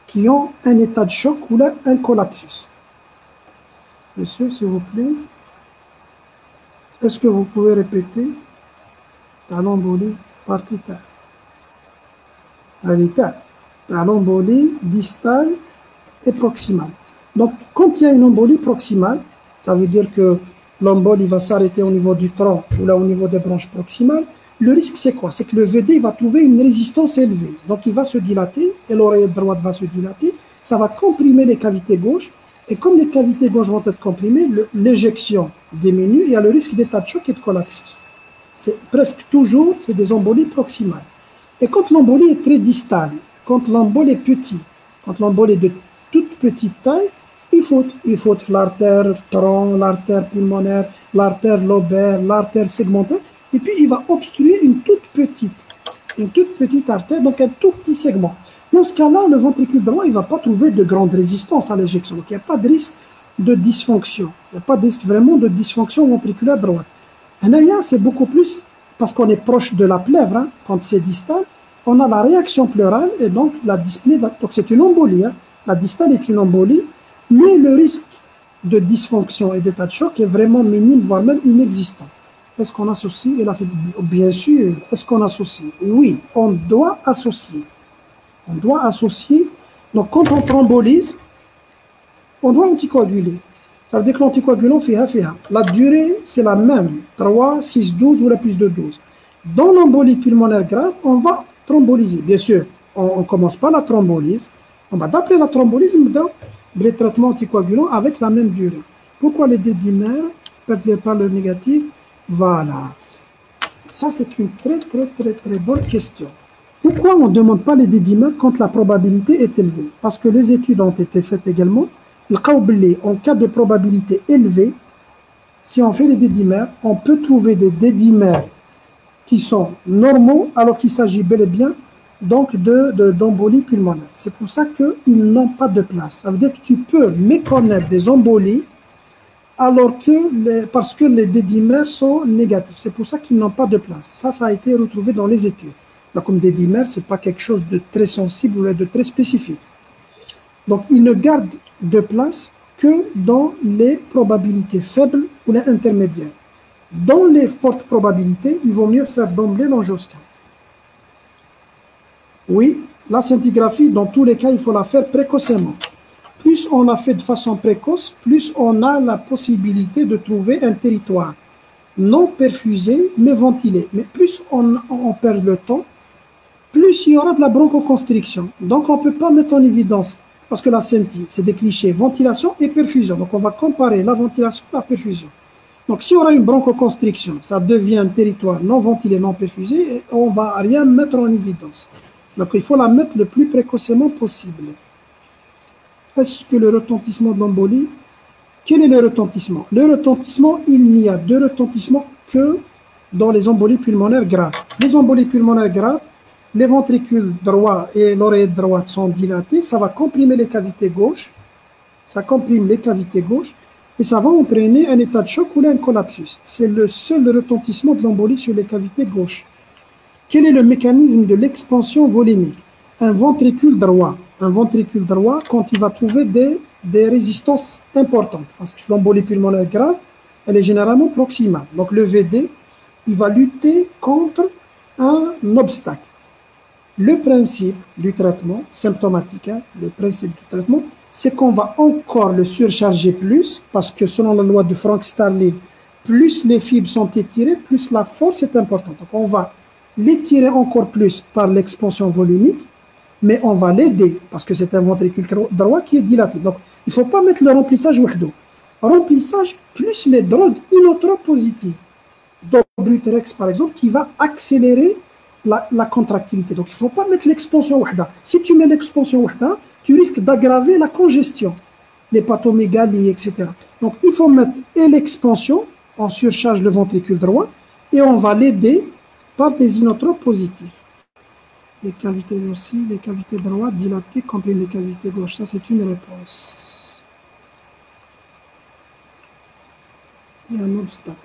qui ont un état de choc ou là, un collapsus. Monsieur, s'il vous plaît, est-ce que vous pouvez répéter ta l'embolie partie terre? Ta l'embolie distale et proximale. Donc, quand il y a une embolie proximale, ça veut dire que l'embole il va s'arrêter au niveau du tronc ou là au niveau des branches proximales, le risque c'est quoi? C'est que le VD il va trouver une résistance élevée. Donc il va se dilater et l'oreillette droite va se dilater. Ça va comprimer les cavités gauches. Et comme les cavités gauches vont être comprimées, l'éjection diminue. Il y a le risque d'état de choc et de collapsus. C'est presque toujours, c'est des embolies proximales. Et quand l'embolie est très distale, quand l'embole est petit, quand l'embole est de toute petite taille, il faut l'artère tronc, l'artère pulmonaire, l'artère lobaire, l'artère segmentaire, et puis il va obstruer une toute petite artère, donc un tout petit segment. Dans ce cas-là, le ventricule droit, il ne va pas trouver de grande résistance à l'éjection. Donc il n'y a pas de risque de dysfonction. Il n'y a pas de risque vraiment de dysfonction ventriculaire droite. Là, c'est beaucoup plus, parce qu'on est proche de la plèvre, hein, quand c'est distal, on a la réaction pleurale et donc la dyspnée. Donc c'est une embolie. Hein. La distale est une embolie, mais le risque de dysfonction et d'état de choc est vraiment minime, voire même inexistant. Est-ce qu'on associe? Bien sûr. Est-ce qu'on associe? Oui, on doit associer. On doit associer. Donc quand on thrombolise, on doit anticoaguler. Ça veut dire que l'anticoagulant fait. La durée, c'est la même, 3, 6, 12 ou la plus de 12. Dans l'embolie pulmonaire grave, on va thromboliser. Bien sûr, on ne commence pas la thrombolyse. D'après la thrombolyse, on donne les traitements anticoagulants avec la même durée. Pourquoi les dédimères perdent par le négatif? Voilà. Ça, c'est une très bonne question. Pourquoi on ne demande pas les dédimères quand la probabilité est élevée? Parce que les études ont été faites également. En cas de probabilité élevée, si on fait les dédimères, on peut trouver des dédimères qui sont normaux alors qu'il s'agit bel et bien donc d'embolies pulmonaires. C'est pour ça qu'ils n'ont pas de place. Ça veut dire que tu peux méconnaître des embolies alors que parce que les dédimères sont négatifs. C'est pour ça qu'ils n'ont pas de place. Ça a été retrouvé dans les études. Donc, comme dédimères, ce n'est pas quelque chose de très sensible ou de très spécifique. Donc, ils ne gardent de place que dans les probabilités faibles ou les intermédiaires. Dans les fortes probabilités, il vaut mieux faire d'emblée l'angioscan. Oui, la scintigraphie, dans tous les cas, il faut la faire précocement. Plus on la fait de façon précoce, plus on a la possibilité de trouver un territoire non perfusé, mais ventilé. Mais plus on perd le temps, plus il y aura de la bronchoconstriction. Donc, on ne peut pas mettre en évidence, parce que la scintille, c'est des clichés, ventilation et perfusion. Donc, on va comparer la ventilation et la perfusion. Donc, si on aura une bronchoconstriction, ça devient un territoire non ventilé, non perfusé, et on ne va rien mettre en évidence. Donc, il faut la mettre le plus précocement possible. Est-ce que le retentissement de l'embolie? Quel est le retentissement? Le retentissement, il n'y a de retentissement que dans les embolies pulmonaires graves. Les embolies pulmonaires graves, les ventricules droits et l'oreillette droite sont dilatés, ça va comprimer les cavités gauches, ça comprime les cavités gauches, et ça va entraîner un état de choc ou un collapsus. C'est le seul retentissement de l'embolie sur les cavités gauches. Quel est le mécanisme de l'expansion volumique? Un ventricule droit, quand il va trouver des résistances importantes, parce que l'embolie pulmonaire grave, elle est généralement proximale. Donc le VD, il va lutter contre un obstacle. Le principe du traitement symptomatique, le principe du traitement, c'est qu'on va encore le surcharger plus, parce que selon la loi de Frank-Starling, plus les fibres sont étirées, plus la force est importante. Donc on va l'étirer encore plus par l'expansion volumique, mais on va l'aider, parce que c'est un ventricule droit qui est dilaté. Donc il ne faut pas mettre le remplissage wahdo. Remplissage plus les drogues inotropes positives. Dobruterex, par exemple, qui va accélérer la contractilité. Donc, il ne faut pas mettre l'expansion wahda. Si tu mets l'expansion wahda, tu risques d'aggraver la congestion, l'hépatomégalie, etc. Donc, il faut mettre et l'expansion, on surcharge le ventricule droit, et on va l'aider par des inotropes positifs. Les cavités aussi, les cavités droites dilatées compriment les cavités gauches. Ça, c'est une réponse. Il y a un obstacle.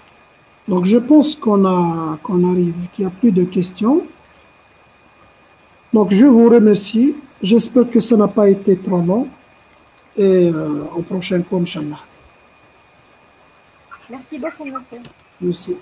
Donc, je pense qu'on arrive, qu'il n'y a plus de questions. Donc, je vous remercie. J'espère que ça n'a pas été trop long. Et au prochain cours, Inch'Allah. Merci beaucoup, monsieur. Merci.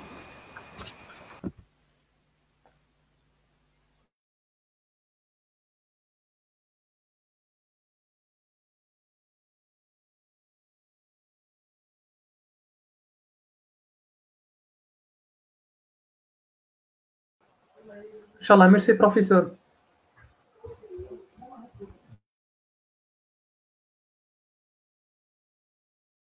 Inch'Allah, merci, professeur.